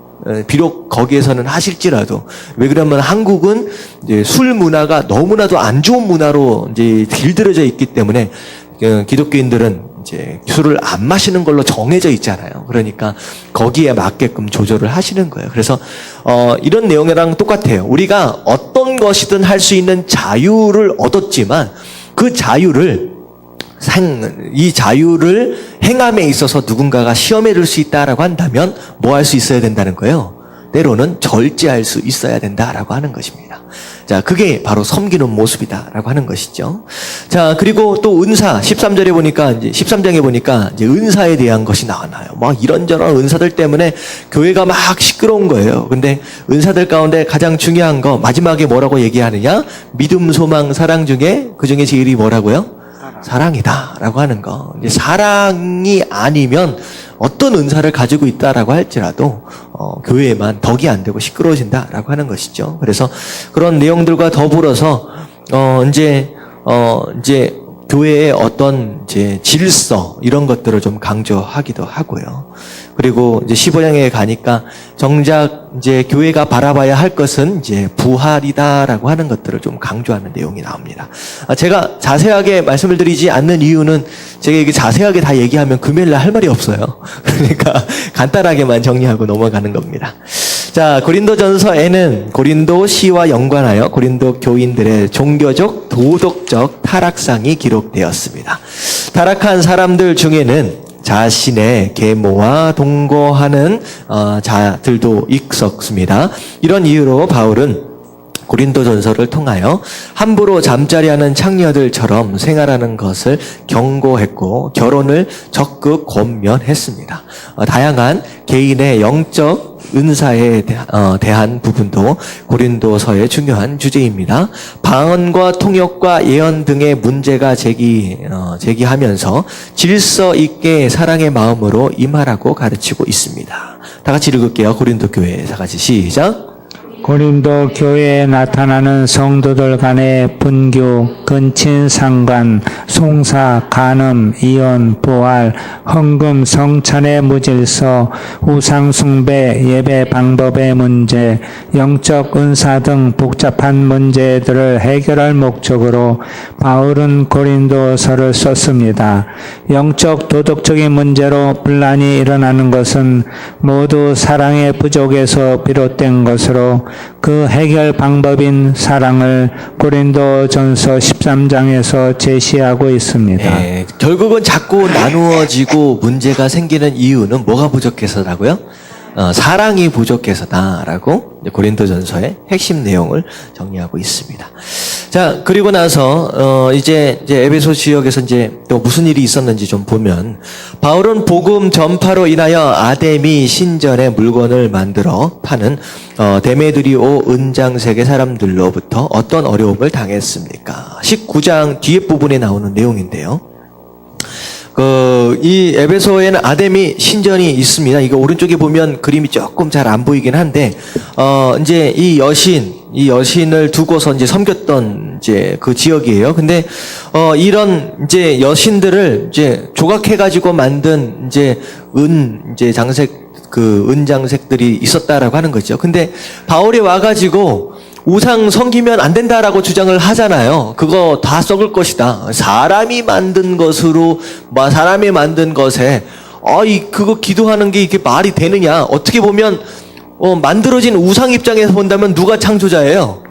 비록 거기에서는 하실지라도. 왜 그러면 한국은 이제 술 문화가 너무나도 안 좋은 문화로 이제 길들여져 있기 때문에 기독교인들은 이제 술을 안 마시는 걸로 정해져 있잖아요. 그러니까 거기에 맞게끔 조절을 하시는 거예요. 그래서 이런 내용이랑 똑같아요. 우리가 어떤 것이든 할 수 있는 자유를 얻었지만 그 자유를 이 자유를 행함에 있어서 누군가가 시험에 들 수 있다라고 한다면 뭐 할 수 있어야 된다는 거예요? 때로는 절제할 수 있어야 된다라고 하는 것입니다. 자, 그게 바로 섬기는 모습이다라고 하는 것이죠. 자, 그리고 또 은사 13절에 보니까 이제 13장에 보니까 이제 은사에 대한 것이 나와요. 막 이런저런 은사들 때문에 교회가 막 시끄러운 거예요. 근데 은사들 가운데 가장 중요한 거 마지막에 뭐라고 얘기하느냐? 믿음, 소망, 사랑 중에 그 중에 제일이 뭐라고요? 사랑이다라고 하는 거. 이제 사랑이 아니면 어떤 은사를 가지고 있다라고 할지라도 교회에만 덕이 안 되고 시끄러워진다라고 하는 것이죠. 그래서 그런 내용들과 더불어서 이제 교회의 어떤 이제 질서 이런 것들을 좀 강조하기도 하고요. 그리고 이제 15장에 가니까 정작 이제 교회가 바라봐야 할 것은 이제 부활이다라고 하는 것들을 좀 강조하는 내용이 나옵니다. 제가 자세하게 말씀을 드리지 않는 이유는 제가 이게 자세하게 다 얘기하면 금요일날 할 말이 없어요. 그러니까 간단하게만 정리하고 넘어가는 겁니다. 자, 고린도전서에는 고린도시와 연관하여 고린도 교인들의 종교적, 도덕적 타락상이 기록되었습니다. 타락한 사람들 중에는 자신의 계모와 동거하는 자들도 있었습니다. 이런 이유로 바울은 고린도전서를 통하여 함부로 잠자리하는 창녀들처럼 생활하는 것을 경고했고 결혼을 적극 권면했습니다. 다양한 개인의 영적 은사에 대한 부분도 고린도서의 중요한 주제입니다. 방언과 통역과 예언 등의 문제가 제기하면서 질서 있게 사랑의 마음으로 임하라고 가르치고 있습니다. 다 같이 읽을게요. 고린도 교회 다 같이 시작. 고린도 교회에 나타나는 성도들 간의 분규, 근친 상관, 송사, 간음, 이혼, 부활, 헌금, 성찬의 무질서, 우상 숭배, 예배 방법의 문제, 영적 은사 등 복잡한 문제들을 해결할 목적으로 바울은 고린도서를 썼습니다. 영적 도덕적인 문제로 분란이 일어나는 것은 모두 사랑의 부족에서 비롯된 것으로 그 해결 방법인 사랑을 고린도전서 13장에서 제시하고 있습니다. 네, 결국은 자꾸 나누어지고 문제가 생기는 이유는 뭐가 부족해서라고요? 사랑이 부족해서다라고 고린도전서의 핵심 내용을 정리하고 있습니다. 자, 그리고 나서 이제 에베소 지역에서 이제 또 무슨 일이 있었는지 좀 보면 바울은 복음 전파로 인하여 아데미 신전에 물건을 만들어 파는 데메드리오 은장색의 사람들로부터 어떤 어려움을 당했습니까? 19장 뒤에 부분에 나오는 내용인데요. 이 에베소에는 아데미 신전이 있습니다. 이거 오른쪽에 보면 그림이 조금 잘 안 보이긴 한데, 이제 이 여신을 두고서 이제 섬겼던 이제 그 지역이에요. 근데, 이런 이제 여신들을 이제 조각해가지고 만든 이제 은장색들이 있었다라고 하는 거죠. 근데 바울이 와가지고 우상 섬기면 안 된다라고 주장을 하잖아요. 그거 다 썩을 것이다. 사람이 만든 것에 그거 기도하는 게 이게 말이 되느냐? 어떻게 보면 만들어진 우상 입장에서 본다면 누가 창조자예요?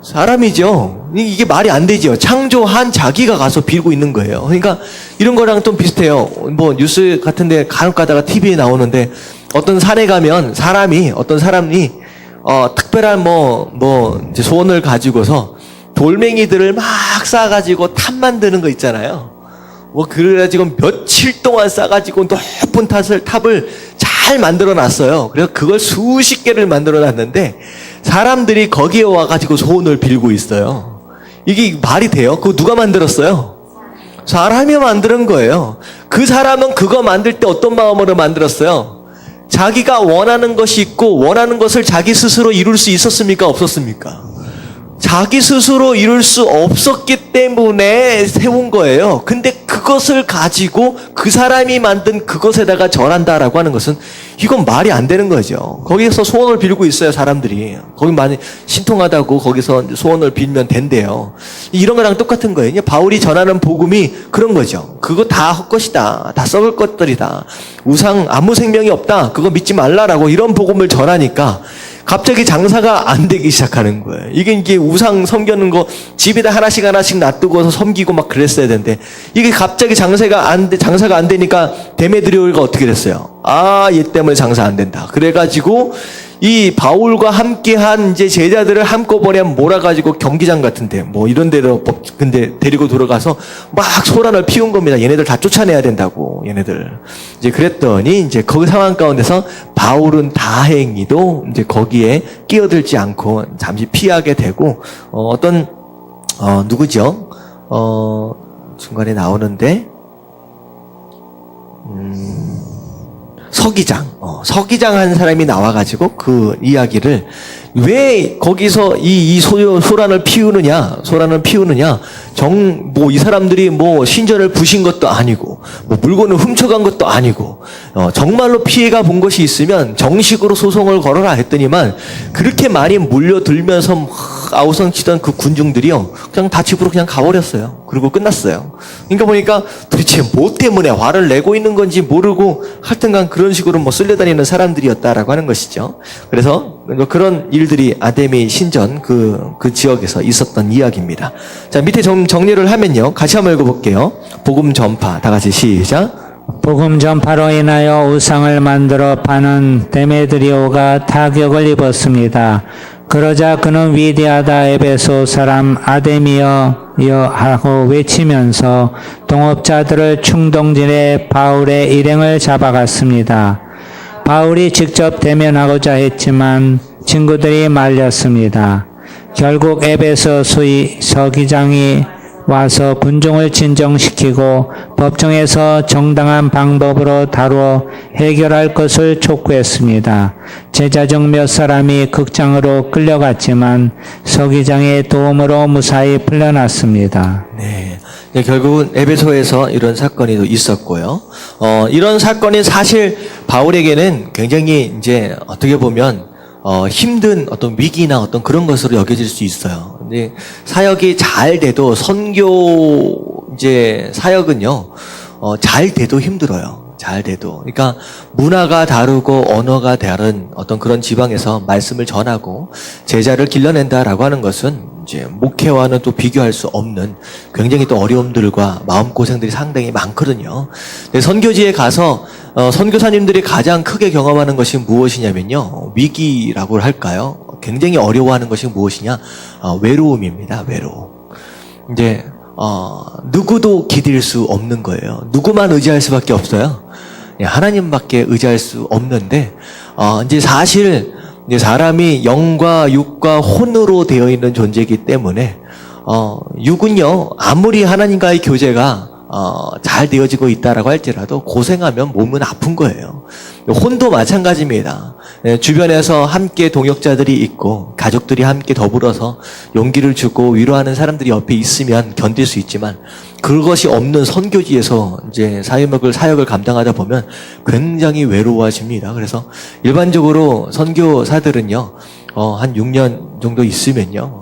사람이죠. 이게 말이 안 되죠. 창조한 자기가 가서 빌고 있는 거예요. 그러니까 이런 거랑 좀 비슷해요. 뭐 뉴스 같은데 간혹 가다가 TV에 나오는데 어떤 산에 가면 어떤 사람이 특별한 이제 소원을 가지고서 돌멩이들을 막 싸가지고 탑 만드는 거 있잖아요. 그래가지고 며칠 동안 싸가지고 높은 탑을 잘 만들어 놨어요. 그래서 그걸 수십 개를 만들어 놨는데 사람들이 거기에 와가지고 소원을 빌고 있어요. 이게 말이 돼요? 그거 누가 만들었어요? 사람이 만드는 거예요. 그 사람은 그거 만들 때 어떤 마음으로 만들었어요? 자기가 원하는 것이 있고 원하는 것을 자기 스스로 이룰 수 있었습니까? 없었습니까? 자기 스스로 이룰 수 없었기 때문에 세운 거예요. 근데 그것을 가지고 그 사람이 만든 그것에다가 절한다라고 하는 것은 이건 말이 안 되는 거죠. 거기서 소원을 빌고 있어요, 사람들이. 거기 많이 신통하다고 거기서 소원을 빌면 된대요. 이런 거랑 똑같은 거예요. 바울이 전하는 복음이 그런 거죠. 그거 다 헛것이다. 다 썩을 것들이다. 우상 아무 생명이 없다. 그거 믿지 말라라고 이런 복음을 전하니까 갑자기 장사가 안 되기 시작하는 거예요. 이게 우상 섬기는 거 집에다 하나씩 놔두고서 섬기고 막 그랬어야 되는데 이게 갑자기 장사가 안 되니까 데메드리오가 어떻게 됐어요? 얘 때문에 장사 안 된다. 그래가지고 이 바울과 함께한 이제 제자들을 한꺼번에 몰아가지고 경기장 같은데 뭐 이런 데로 근데 데리고 들어가서 막 소란을 피운 겁니다. 얘네들 다 쫓아내야 된다고, 얘네들. 이제 그랬더니 이제 그 상황 가운데서 바울은 다행히도 이제 거기에 끼어들지 않고 잠시 피하게 되고, 누구죠? 중간에 나오는데, 서기장 한 사람이 나와가지고 그 이야기를 왜 거기서 이 소란을 피우느냐, 이 사람들이 뭐 신전을 부신 것도 아니고, 뭐 물건을 훔쳐간 것도 아니고, 정말로 피해가 본 것이 있으면 정식으로 소송을 걸어라 했더니만, 그렇게 많이 몰려들면서 막 아우성치던 그 군중들이요, 그냥 다 집으로 그냥 가버렸어요. 그리고 끝났어요. 그러니까 보니까 도대체 뭐 때문에 화를 내고 있는 건지 모르고, 하여튼간 그런 식으로 뭐 쓸려다니는 사람들이었다라고 하는 것이죠. 그래서 그런 일들이 아데미 신전 그 지역에서 있었던 이야기입니다. 자, 밑에 정리를 하면요. 같이 한번 읽어볼게요. 복음 전파. 다 같이 시작. 복음 전파로 인하여 우상을 만들어 파는 데메드리오가 타격을 입었습니다. 그러자 그는 위대하다 에베소 사람 아데미여 하고 외치면서 동업자들을 충동질해 바울의 일행을 잡아갔습니다. 바울이 직접 대면하고자 했지만 친구들이 말렸습니다. 결국 에베소 서기장이 와서 군중을 진정시키고 법정에서 정당한 방법으로 다루어 해결할 것을 촉구했습니다. 제자 중 몇 사람이 극장으로 끌려갔지만 서기장의 도움으로 무사히 풀려났습니다. 네. 결국은 에베소에서 이런 사건이 또 있었고요. 이런 사건이 사실 바울에게는 굉장히 이제 어떻게 보면 힘든 어떤 위기나 어떤 그런 것으로 여겨질 수 있어요. 근데 사역이 잘 돼도 선교 이제 사역은요, 잘 돼도 힘들어요. 잘 돼도. 그러니까 문화가 다르고 언어가 다른 어떤 그런 지방에서 말씀을 전하고 제자를 길러낸다라고 하는 것은 이제 목회와는 또 비교할 수 없는 굉장히 또 어려움들과 마음고생들이 상당히 많거든요. 근데 선교지에 가서 선교사님들이 가장 크게 경험하는 것이 무엇이냐면요, 위기라고 할까요? 굉장히 어려워하는 것이 무엇이냐? 외로움입니다. 외로움. 이제 누구도 기댈 수 없는 거예요. 누구만 의지할 수밖에 없어요. 하나님밖에 의지할 수 없는데, 이제 사실 이제 사람이 영과 육과 혼으로 되어 있는 존재이기 때문에 육은요, 아무리 하나님과의 교제가 잘 되어지고 있다라고 할지라도 고생하면 몸은 아픈 거예요. 혼도 마찬가지입니다. 주변에서 함께 동역자들이 있고 가족들이 함께 더불어서 용기를 주고 위로하는 사람들이 옆에 있으면 견딜 수 있지만, 그것이 없는 선교지에서 이제 사역을 감당하다 보면 굉장히 외로워집니다. 그래서 일반적으로 선교사들은요, 한 6년 정도 있으면요,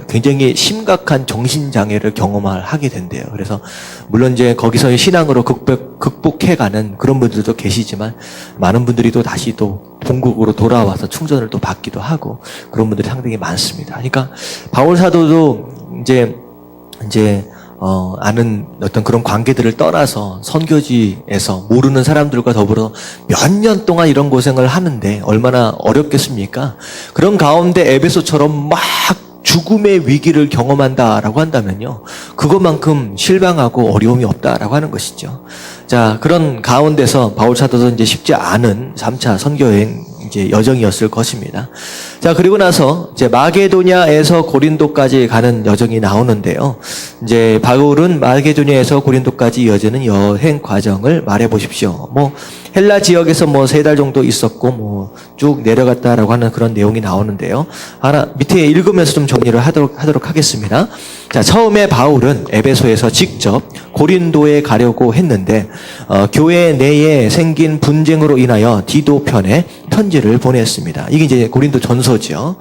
굉장히 심각한 정신장애를 경험하게 된대요. 그래서, 물론 이제 거기서의 신앙으로 극복해가는 그런 분들도 계시지만, 많은 분들이 또 다시 또 본국으로 돌아와서 충전을 또 받기도 하고, 그런 분들이 상당히 많습니다. 그러니까, 바울 사도도 이제, 아는 어떤 그런 관계들을 떠나서 선교지에서 모르는 사람들과 더불어 몇 년 동안 이런 고생을 하는데 얼마나 어렵겠습니까? 그런 가운데 에베소처럼 막 죽음의 위기를 경험한다라고 한다면요, 그것만큼 실망하고 어려움이 없다라고 하는 것이죠. 자, 그런 가운데서 바울 사도도 이제 쉽지 않은 3차 선교여행 이제 여정이었을 것입니다. 자, 그리고 나서 이제 마게도냐에서 고린도까지 가는 여정이 나오는데요. 이제 바울은 마게도냐에서 고린도까지 이어지는 여행 과정을 말해 보십시오. 뭐 헬라 지역에서 뭐 3달 정도 있었고 뭐 쭉 내려갔다라고 하는 그런 내용이 나오는데요. 하나 밑에 읽으면서 좀 정리를 하도록 하겠습니다. 자, 처음에 바울은 에베소에서 직접 고린도에 가려고 했는데 교회 내에 생긴 분쟁으로 인하여 디도 편에 편지를 보냈습니다. 이게 이제 고린도 전서죠.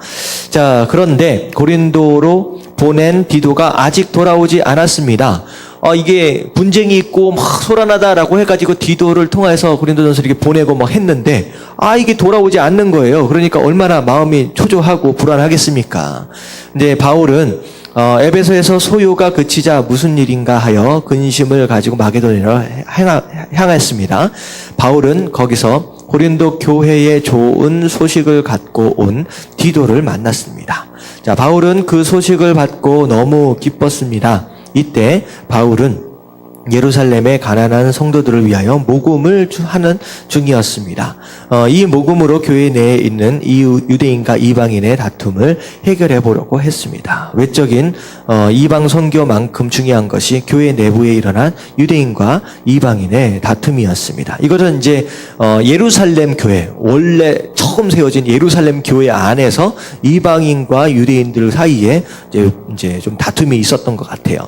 자, 그런데 고린도로 보낸 디도가 아직 돌아오지 않았습니다. 이게 분쟁이 있고 막 소란하다라고 해가지고 디도를 통해서 고린도전서를 이렇게 보내고 막 했는데 이게 돌아오지 않는 거예요. 그러니까 얼마나 마음이 초조하고 불안하겠습니까? 근데 바울은 에베소에서 소요가 그치자 무슨 일인가 하여 근심을 가지고 마게도냐로 향했습니다. 바울은 거기서 고린도 교회에 좋은 소식을 갖고 온 디도를 만났습니다. 자, 바울은 그 소식을 받고 너무 기뻤습니다. 이때 바울은 예루살렘의 가난한 성도들을 위하여 모금을 하는 중이었습니다. 이 모금으로 교회 내에 있는 유대인과 이방인의 다툼을 해결해 보려고 했습니다. 외적인 이방 선교만큼 중요한 것이 교회 내부에 일어난 유대인과 이방인의 다툼이었습니다. 이것은 이제 예루살렘 교회, 원래 처음 세워진 예루살렘 교회 안에서 이방인과 유대인들 사이에 이제 좀 다툼이 있었던 것 같아요.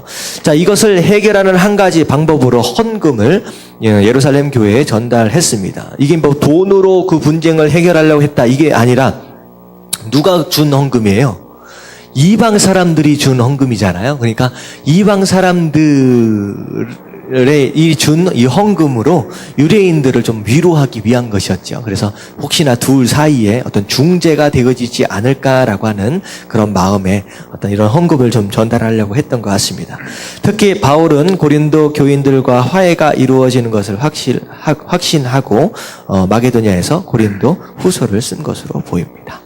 자, 이것을 해결하는 한 가지 방법으로 헌금을 예루살렘 교회에 전달했습니다. 이게 뭐 돈으로 그 분쟁을 해결하려고 했다, 이게 아니라 누가 준 헌금이에요? 이방 사람들이 준 헌금이잖아요. 그러니까 이방 사람들의 이 헌금으로 유대인들을 좀 위로하기 위한 것이었죠. 그래서 혹시나 둘 사이에 어떤 중재가 되어지지 않을까라고 하는 그런 마음에 어떤 이런 헌금을 좀 전달하려고 했던 것 같습니다. 특히 바울은 고린도 교인들과 화해가 이루어지는 것을 확신하고 마게도냐에서 고린도 후서를 쓴 것으로 보입니다.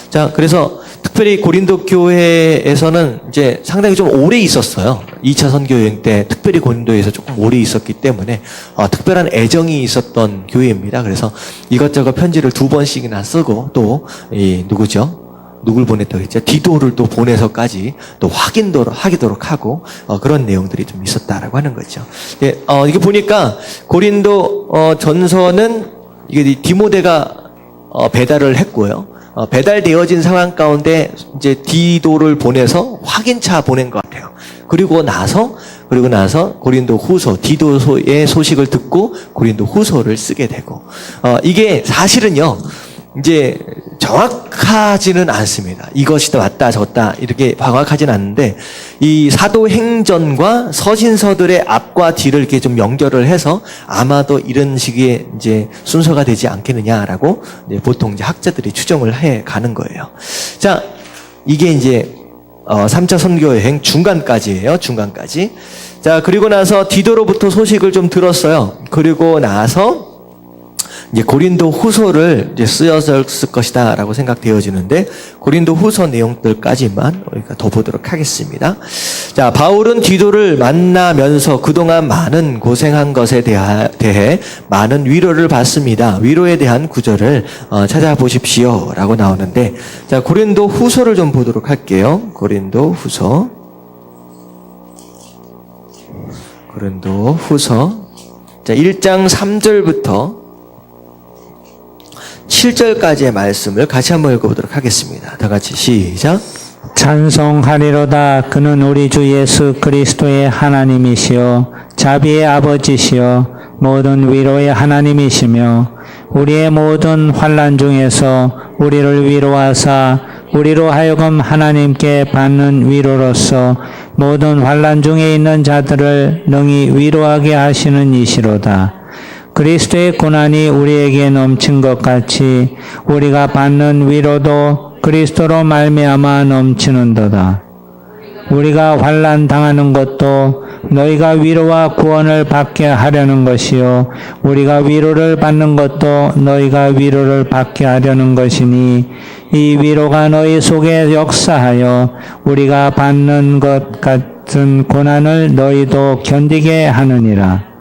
자, 그래서 특별히 고린도 교회에서는 이제 상당히 좀 오래 있었어요. 2차 선교 여행 때 특별히 고린도에서 조금 오래 있었기 때문에 특별한 애정이 있었던 교회입니다. 그래서 이것저것 편지를 2번씩이나 쓰고 또 누굴 보냈다고 했죠? 디도를 또 보내서까지 또 하도록 하고 그런 내용들이 좀 있었다라고 하는 거죠. 이게 보니까 고린도 전서는 이게 디모데가 배달을 했고요. 배달되어진 상황 가운데 이제 디도를 보내서 확인차 보낸 것 같아요. 그리고 나서 고린도 후서, 디도의 소식을 듣고 고린도 후서를 쓰게 되고, 이게 사실은요, 이제 정확하지는 않습니다. 이것이 맞다, 졌다, 이렇게 정확하지는 않는데, 이 사도행전과 서신서들의 앞과 뒤를 이렇게 좀 연결을 해서 아마도 이런 식의 이제 순서가 되지 않겠느냐라고 이제 보통 이제 학자들이 추정을 해 가는 거예요. 자, 이게 이제 3차 선교여행 중간까지예요. 중간까지. 자, 그리고 나서 디도로부터 소식을 좀 들었어요. 그리고 나서 이제 고린도 후서를 이제 쓰였을 것이다라고 생각되어지는데, 고린도 후서 내용들까지만 우리가 더 보도록 하겠습니다. 자, 바울은 디도를 만나면서 그동안 많은 고생한 것에 대해 많은 위로를 받습니다. 위로에 대한 구절을 찾아보십시오라고 나오는데, 자, 고린도 후서를 좀 보도록 할게요. 고린도 후서. 자, 1장 3절부터 7절까지의 말씀을 같이 한번 읽어보도록 하겠습니다. 다 같이 시작. 찬송하리로다. 그는 우리 주 예수 그리스도의 하나님이시요 자비의 아버지시요 모든 위로의 하나님이시며, 우리의 모든 환난 중에서 우리를 위로하사 우리로 하여금 하나님께 받는 위로로서 모든 환난 중에 있는 자들을 능히 위로하게 하시는 이시로다. 그리스도의 고난이 우리에게 넘친 것 같이 우리가 받는 위로도 그리스도로 말미암아 넘치는도다. 우리가 환난 당하는 것도 너희가 위로와 구원을 받게 하려는 것이요, 우리가 위로를 받는 것도 너희가 위로를 받게 하려는 것이니, 이 위로가 너희 속에 역사하여 우리가 받는 것 같은 고난을 너희도 견디게 하느니라.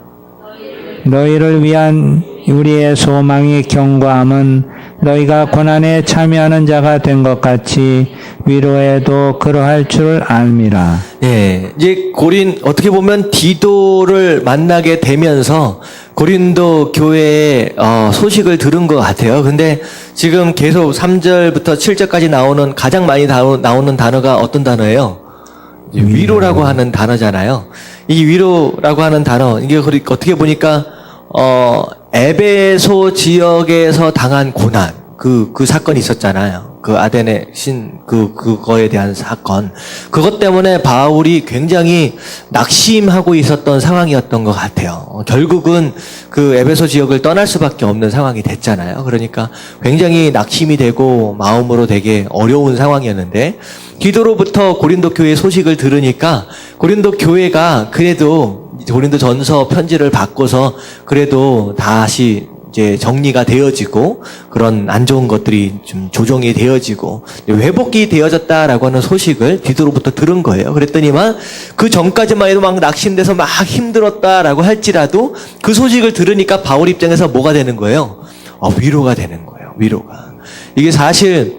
너희를 위한 우리의 소망이 견고함은 너희가 고난에 참여하는 자가 된 것 같이 위로에도 그러할 줄 알미라. 예, 이제 어떻게 보면 디도를 만나게 되면서 고린도 교회의 소식을 들은 것 같아요. 근데 지금 계속 3절부터 7절까지 가장 많이 나오는 단어가 어떤 단어예요? 이제 위로라고 하는 단어잖아요. 이 위로라고 하는 단어, 이게 어떻게 보니까, 에베소 지역에서 당한 고난, 그 사건이 있었잖아요. 그 아덴의 그거에 대한 사건. 그것 때문에 바울이 굉장히 낙심하고 있었던 상황이었던 것 같아요. 결국은 그 에베소 지역을 떠날 수밖에 없는 상황이 됐잖아요. 그러니까 굉장히 낙심이 되고 마음으로 되게 어려운 상황이었는데, 디도로부터 고린도 교회 소식을 들으니까 고린도 교회가 그래도 고린도 전서 편지를 바꿔서 그래도 다시 이제 정리가 되어지고 그런 안 좋은 것들이 좀 조정이 되어지고 회복이 되어졌다라고 하는 소식을 디도로부터 들은 거예요. 그랬더니만 그 전까지만 해도 막 낙심돼서 막 힘들었다라고 할지라도 그 소식을 들으니까 바울 입장에서 뭐가 되는 거예요? 위로가 되는 거예요. 위로가. 이게 사실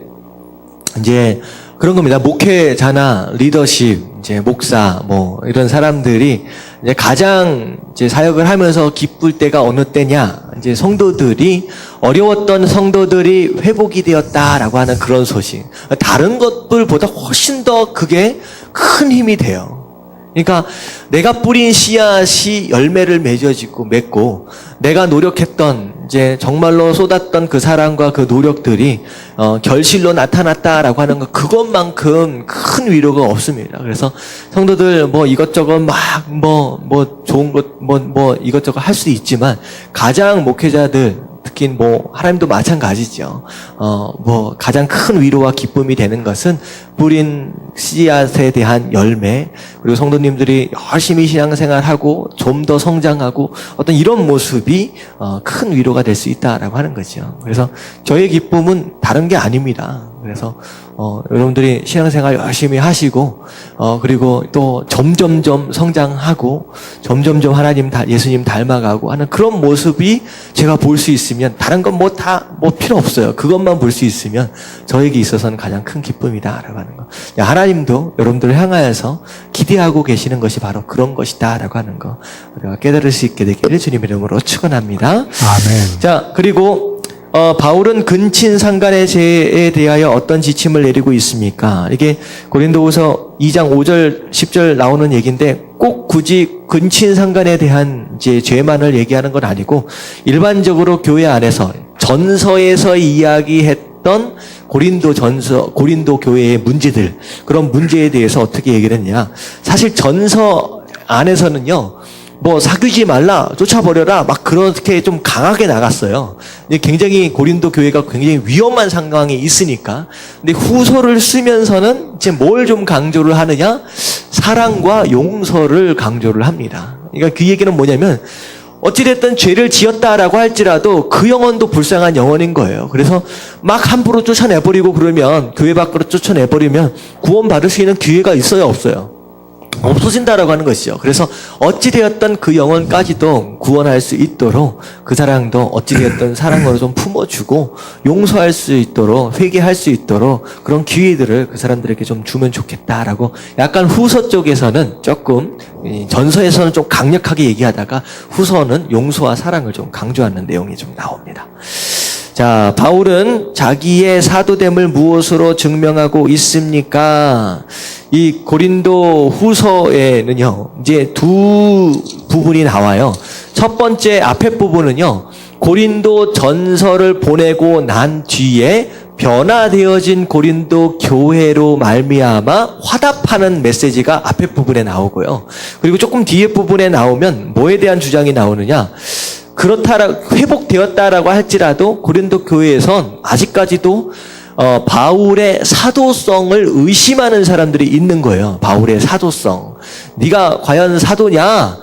이제 그런 겁니다. 목회자나 리더십, 이제 목사, 이런 사람들이 이제 가장 이제 사역을 하면서 기쁠 때가 어느 때냐? 이제 어려웠던 성도들이 회복이 되었다라고 하는 그런 소식. 다른 것들보다 훨씬 더 그게 큰 힘이 돼요. 그러니까 내가 뿌린 씨앗이 열매를 맺고 내가 노력했던 이제 정말로 쏟았던 그 사랑과 그 노력들이 결실로 나타났다라고 하는 것, 그것만큼 큰 위로가 없습니다. 그래서 성도들 이것저것 좋은 것 이것저것 할 수 있지만 가장 목회자들 특히 하나님도 마찬가지죠. 가장 큰 위로와 기쁨이 되는 것은 뿌린 씨앗에 대한 열매, 그리고 성도님들이 열심히 신앙생활하고 좀 더 성장하고 어떤 이런 모습이 큰 위로가 될 수 있다라고 하는 거죠. 그래서 저의 기쁨은 다른 게 아닙니다. 그래서 여러분들이 신앙생활 열심히 하시고 그리고 또 점점점 성장하고 점점점 예수님 닮아가고 하는 그런 모습이 제가 볼 수 있으면 다른 건 필요 없어요. 그것만 볼 수 있으면 저에게 있어서는 가장 큰 기쁨이다라고 하는 거. 하나님도 여러분들을 향하여서 기대하고 계시는 것이 바로 그런 것이다라고 하는 거 우리가 깨달을 수 있게 되기를 주님의 이름으로 축원합니다. 아멘. 자, 그리고 바울은 근친상간의 죄에 대하여 어떤 지침을 내리고 있습니까? 이게 고린도후서 2장 5절, 10절 나오는 얘기인데 꼭 굳이 근친상간에 대한 이제 죄만을 얘기하는 건 아니고 일반적으로 교회 안에서 전서에서 이야기했던 고린도 교회의 문제들, 그런 문제에 대해서 어떻게 얘기를 했냐? 사실 전서 안에서는요. 사귀지 말라, 쫓아버려라, 막 그렇게 좀 강하게 나갔어요. 근데 굉장히 고린도 교회가 굉장히 위험한 상황이 있으니까. 근데 후서를 쓰면서는 이제 뭘 좀 강조를 하느냐? 사랑과 용서를 강조를 합니다. 그러니까 그 얘기는 뭐냐면, 어찌됐든 죄를 지었다라고 할지라도 그 영혼도 불쌍한 영혼인 거예요. 그래서 막 함부로 쫓아내버리고 그러면, 교회 밖으로 쫓아내버리면 구원받을 수 있는 기회가 있어요, 없어요? 없어진다라고 하는 것이죠. 그래서 어찌되었던 그 영혼까지도 구원할 수 있도록 그 사랑도 어찌되었던 사랑으로 좀 품어주고 용서할 수 있도록 회개할 수 있도록 그런 기회들을 그 사람들에게 좀 주면 좋겠다라고 약간 후서 쪽에서는 조금 전서에서는 좀 강력하게 얘기하다가 후서는 용서와 사랑을 좀 강조하는 내용이 좀 나옵니다. 자, 바울은 자기의 사도됨을 무엇으로 증명하고 있습니까? 이 고린도 후서에는요, 이제 두 부분이 나와요. 첫 번째 앞에 부분은요, 고린도 전서를 보내고 난 뒤에 변화되어진 고린도 교회로 말미암아 화답하는 메시지가 앞에 부분에 나오고요. 그리고 조금 뒤에 부분에 나오면 뭐에 대한 주장이 나오느냐? 회복되었다라고 할지라도 고린도 교회에선 아직까지도 바울의 사도성을 의심하는 사람들이 있는 거예요. 바울의 사도성. 네가 과연 사도냐?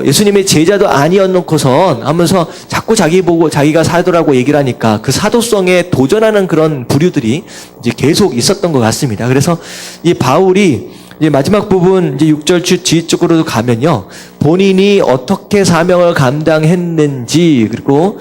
예수님의 제자도 아니었놓고선 하면서 자꾸 자기 보고 자기가 사도라고 얘기를 하니까 그 사도성에 도전하는 그런 부류들이 이제 계속 있었던 것 같습니다. 그래서 이 바울이 이제 마지막 부분 이제 6절 뒤쪽으로 가면요. 본인이 어떻게 사명을 감당했는지 그리고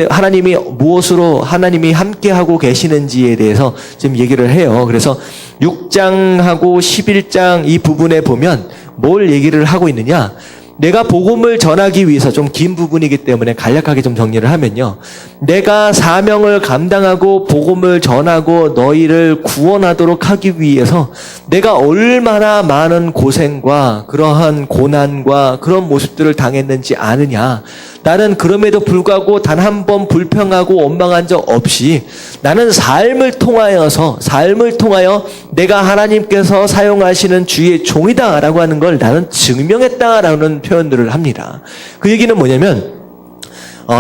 하나님이 무엇으로 하나님이 함께 하고 계시는지에 대해서 지금 얘기를 해요. 그래서 6장하고 11장 이 부분에 보면 뭘 얘기를 하고 있느냐? 내가 복음을 전하기 위해서 좀 긴 부분이기 때문에 간략하게 좀 정리를 하면요. 내가 사명을 감당하고 복음을 전하고 너희를 구원하도록 하기 위해서 내가 얼마나 많은 고생과 그러한 고난과 그런 모습들을 당했는지 아느냐. 나는 그럼에도 불구하고 단 한 번 불평하고 원망한 적 없이 나는 삶을 통하여 내가 하나님께서 사용하시는 주의 종이다라고 하는 걸 나는 증명했다라는 표현들을 합니다. 그 얘기는 뭐냐면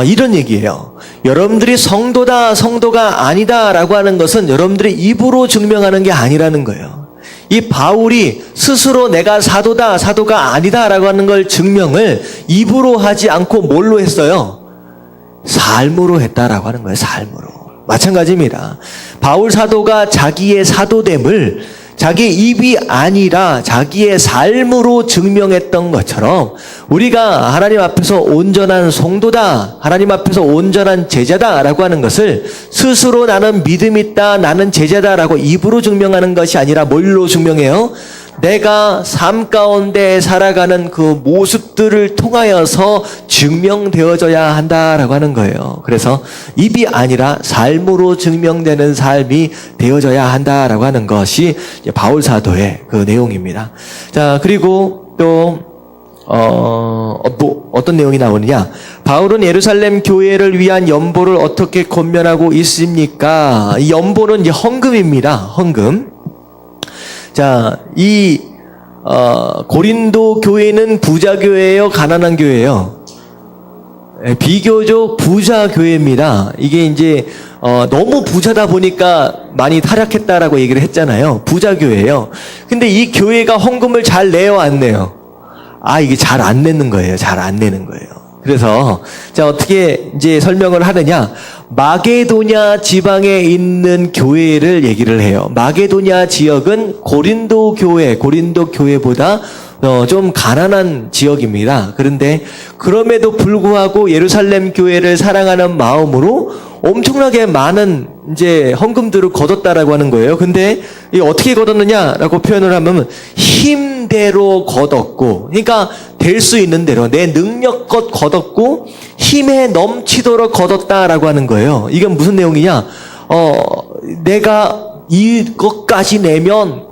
이런 얘기예요. 여러분들이 성도가 아니다라고 하는 것은 여러분들이 입으로 증명하는 게 아니라는 거예요. 이 바울이 스스로 내가 사도가 아니다라고 하는 걸 증명을 입으로 하지 않고 뭘로 했어요? 삶으로 했다라고 하는 거예요. 삶으로. 마찬가지입니다. 바울 사도가 자기의 사도됨을 자기 입이 아니라 자기의 삶으로 증명했던 것처럼 우리가 하나님 앞에서 온전한 성도다, 하나님 앞에서 온전한 제자다라고 하는 것을 스스로 나는 믿음 있다, 나는 제자다라고 입으로 증명하는 것이 아니라 뭘로 증명해요? 내가 삶 가운데 살아가는 그 모습들을 통하여서 증명되어져야 한다라고 하는 거예요. 그래서 입이 아니라 삶으로 증명되는 삶이 되어져야 한다라고 하는 것이 바울 사도의 그 내용입니다. 자, 그리고 또 어떤 내용이 나오느냐? 바울은 예루살렘 교회를 위한 연보를 어떻게 권면하고 있습니까? 이 연보는 이제 헌금입니다. 헌금. 자, 이 고린도 교회는 부자 교회예요, 가난한 교회예요? 비교적 부자 교회입니다. 이게 이제 너무 부자다 보니까 많이 타락했다라고 얘기를 했잖아요. 부자 교회예요. 근데 이 교회가 헌금을 잘 내요, 안 내요? 이게 잘 안 내는 거예요. 잘 안 내는 거예요. 그래서 자, 어떻게 이제 설명을 하느냐? 마게도냐 지방에 있는 교회를 얘기를 해요. 마게도냐 지역은 고린도 교회보다 좀 가난한 지역입니다. 그런데 그럼에도 불구하고 예루살렘 교회를 사랑하는 마음으로 엄청나게 많은 이제 헌금들을 거뒀다라고 하는 거예요. 근데 이 어떻게 거뒀느냐라고 표현을 하면 힘대로 거뒀고, 그러니까 될 수 있는 대로 내 능력껏 거뒀고 힘에 넘치도록 거뒀다라고 하는 거예요. 이게 무슨 내용이냐? 내가 이것까지 내면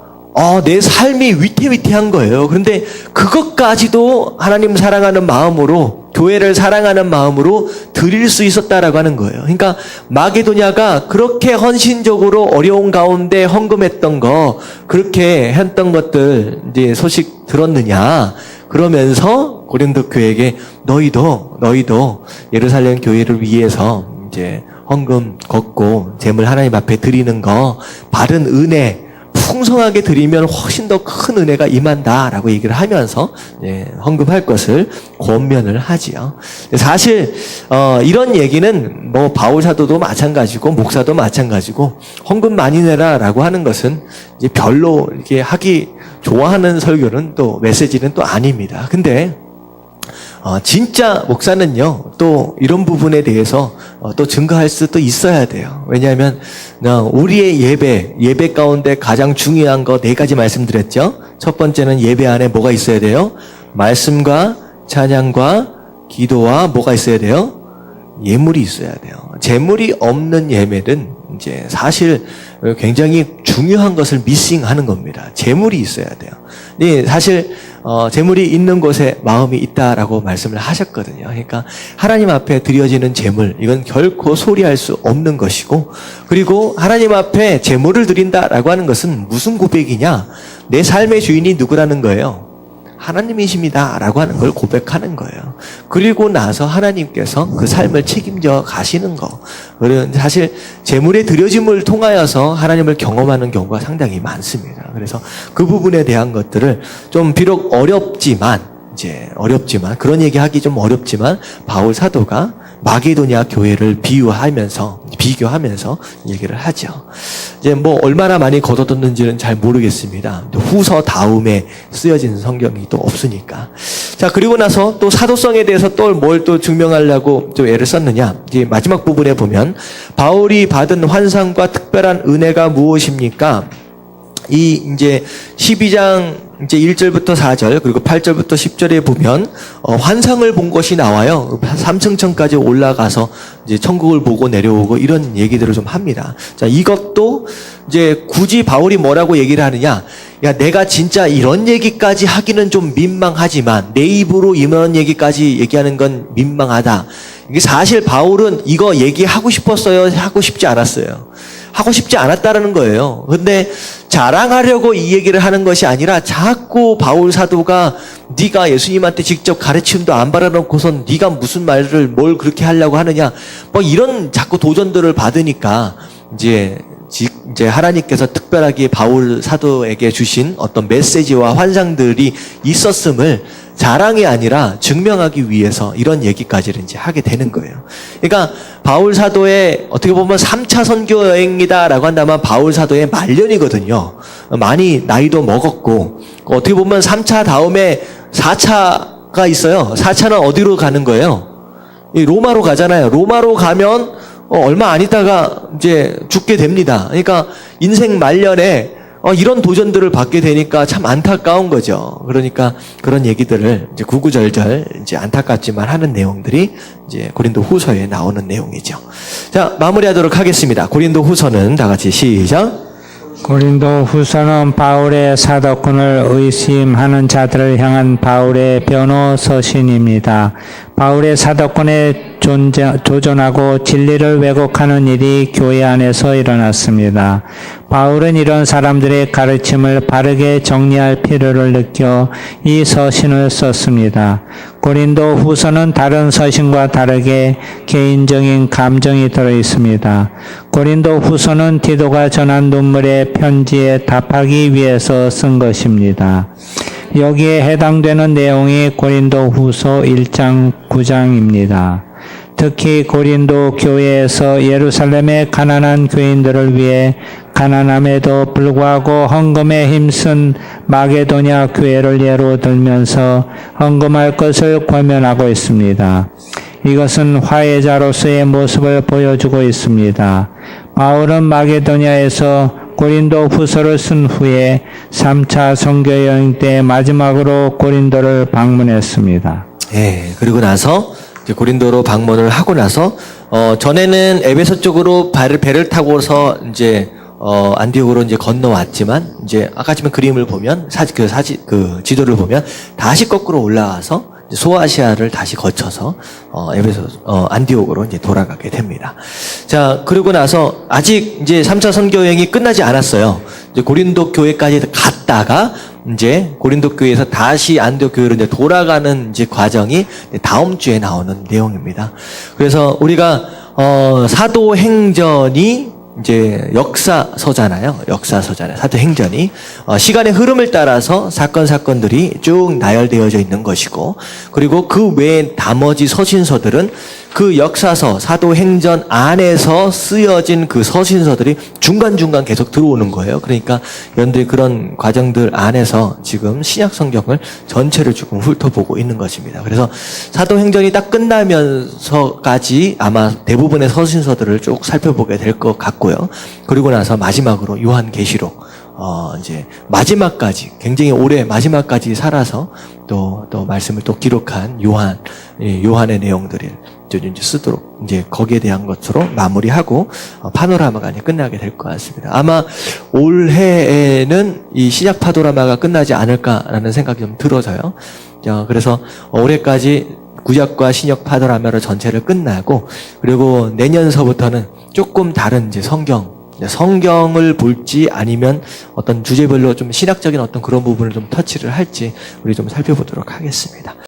내 삶이 위태위태한 거예요. 그런데 그것까지도 하나님 사랑하는 마음으로, 교회를 사랑하는 마음으로 드릴 수 있었다라고 하는 거예요. 그러니까 마게도냐가 그렇게 헌신적으로 어려운 가운데 헌금했던 거, 그렇게 했던 것들 이제 소식 들었느냐? 그러면서 고린도 교회에게 너희도 예루살렘 교회를 위해서 이제 헌금 걷고 재물 하나님 앞에 드리는 거, 바른 은혜 풍성하게 드리면 훨씬 더 큰 은혜가 임한다라고 얘기를 하면서 헌금할 것을 권면을 하지요. 사실 이런 얘기는 뭐 바울 사도도 마찬가지고 목사도 마찬가지고 헌금 많이 내라라고 하는 것은 이제 별로 이렇게 하기 좋아하는 설교는 또 메시지는 또 아닙니다. 근데 진짜 목사는요, 또 이런 부분에 대해서 또 증거할 수도 있어야 돼요. 왜냐하면 우리의 예배 가운데 가장 중요한 거 4가지 말씀드렸죠. 첫 번째는 예배 안에 뭐가 있어야 돼요? 말씀과 찬양과 기도와 뭐가 있어야 돼요? 예물이 있어야 돼요. 재물이 없는 예배는 이제 사실 굉장히 중요한 것을 미싱하는 겁니다. 재물이 있어야 돼요. 네, 사실 재물이 있는 곳에 마음이 있다라고 말씀을 하셨거든요. 그러니까 하나님 앞에 드려지는 재물, 이건 결코 소리할 수 없는 것이고, 그리고 하나님 앞에 재물을 드린다라고 하는 것은 무슨 고백이냐? 내 삶의 주인이 누구라는 거예요? 하나님이십니다 라고 하는 걸 고백하는 거예요. 그리고 나서 하나님께서 그 삶을 책임져 가시는 거. 사실 재물의 드려짐을 통하여서 하나님을 경험하는 경우가 상당히 많습니다. 그래서 그 부분에 대한 것들을 좀 비록 어렵지만 그런 얘기하기 좀 어렵지만 바울 사도가 마게도냐 교회를 비교하면서 얘기를 하죠. 이제 뭐 얼마나 많이 거둬뒀는지는 잘 모르겠습니다. 후서 다음에 쓰여진 성경이 또 없으니까. 자, 그리고 나서 또 사도성에 대해서 또 뭘 또 증명하려고 좀 애를 썼느냐. 이제 마지막 부분에 보면 바울이 받은 환상과 특별한 은혜가 무엇입니까? 이 이제 12장 이제 1절부터 4절 그리고 8절부터 10절에 보면 환상을 본 것이 나와요. 3층까지 올라가서 이제 천국을 보고 내려오고 이런 얘기들을 좀 합니다. 자, 이것도 이제 굳이 바울이 뭐라고 얘기를 하느냐? 야, 내가 진짜 이런 얘기까지 하기는 좀 민망하지만 내 입으로 이런 얘기까지 얘기하는 건 민망하다. 이게 사실 바울은 이거 얘기하고 싶었어요? 하고 싶지 않았어요? 하고 싶지 않았다라는 거예요. 근데 자랑하려고 이 얘기를 하는 것이 아니라 자꾸 바울 사도가 네가 예수님한테 직접 가르침도 안 받아놓고선 네가 무슨 말을 뭘 그렇게 하려고 하느냐 뭐 이런 자꾸 도전들을 받으니까 이제 하나님께서 특별하게 바울 사도에게 주신 어떤 메시지와 환상들이 있었음을 자랑이 아니라 증명하기 위해서 이런 얘기까지를 이제 하게 되는 거예요. 그러니까 바울 사도의 어떻게 보면 3차 선교 여행이다라고 한다면 바울 사도의 말년이거든요. 많이 나이도 먹었고 어떻게 보면 3차 다음에 4차가 있어요. 4차는 어디로 가는 거예요? 로마로 가잖아요. 로마로 가면 얼마 안 있다가 이제 죽게 됩니다. 그러니까 인생 말년에 이런 도전들을 받게 되니까 참 안타까운 거죠. 그러니까 그런 얘기들을 이제 구구절절 이제 안타깝지만 하는 내용들이 이제 고린도 후서에 나오는 내용이죠. 자, 마무리하도록 하겠습니다. 고린도 후서는 다 같이 시작. 고린도 후서는 바울의 사도권을 의심하는 자들을 향한 바울의 변호 서신입니다. 바울의 사도권에 조전하고 진리를 왜곡하는 일이 교회 안에서 일어났습니다. 바울은 이런 사람들의 가르침을 바르게 정리할 필요를 느껴 이 서신을 썼습니다. 고린도 후서는 다른 서신과 다르게 개인적인 감정이 들어 있습니다. 고린도 후서는 디도가 전한 눈물의 편지에 답하기 위해서 쓴 것입니다. 여기에 해당되는 내용이 고린도 후서 1장 9장입니다. 특히 고린도 교회에서 예루살렘의 가난한 교인들을 위해 가난함에도 불구하고 헌금에 힘쓴 마게도냐 교회를 예로 들면서 헌금할 것을 권면하고 있습니다. 이것은 화해자로서의 모습을 보여주고 있습니다. 바울은 마게도냐에서 고린도 후서를 쓴 후에 3차 선교 여행 때 마지막으로 고린도를 방문했습니다. 예, 그리고 나서 이제 고린도로 방문을 하고 나서 전에는 에베소 쪽으로 배를 타고서 이제 안디옥으로 이제 건너왔지만 이제 아까 지금 그림을 보면 그 지도를 보면 다시 거꾸로 올라와서 소아시아를 다시 거쳐서 안디옥으로 이제 돌아가게 됩니다. 자, 그리고 나서 아직 이제 3차 선교 여행이 끝나지 않았어요. 이제 고린도 교회까지 갔다가 이제 고린도 교회에서 다시 안디옥 교회로 이제 돌아가는 이제 과정이 다음 주에 나오는 내용입니다. 그래서 우리가 사도행전이 이제 역사서잖아요. 사도행전이 시간의 흐름을 따라서 사건들이 쭉 나열되어져 있는 것이고, 그리고 그 외에 나머지 서신서들은 그 역사서 사도행전 안에서 쓰여진 그 서신서들이 중간중간 계속 들어오는 거예요. 그러니까 여러분들이 그런 과정들 안에서 지금 신약 성경을 전체를 조금 훑어보고 있는 것입니다. 그래서 사도행전이 딱 끝나면서까지 아마 대부분의 서신서들을 쭉 살펴보게 될 것 같고요. 그리고 나서 마지막으로 요한계시록 이제 마지막까지 굉장히 오래 마지막까지 살아서 또 말씀을 또 기록한 요한의 내용들을 이제 쓰도록 이제 거기에 대한 것으로 마무리하고 파노라마가 이제 끝나게 될 것 같습니다. 아마 올해에는 이 신약 파노라마가 끝나지 않을까라는 생각이 좀 들어져요. 그래서 올해까지 구약과 신약 파노라마를 전체를 끝나고, 그리고 내년서부터는 조금 다른 이제 성경을 볼지 아니면 어떤 주제별로 좀 신학적인 어떤 그런 부분을 좀 터치를 할지 우리 좀 살펴보도록 하겠습니다.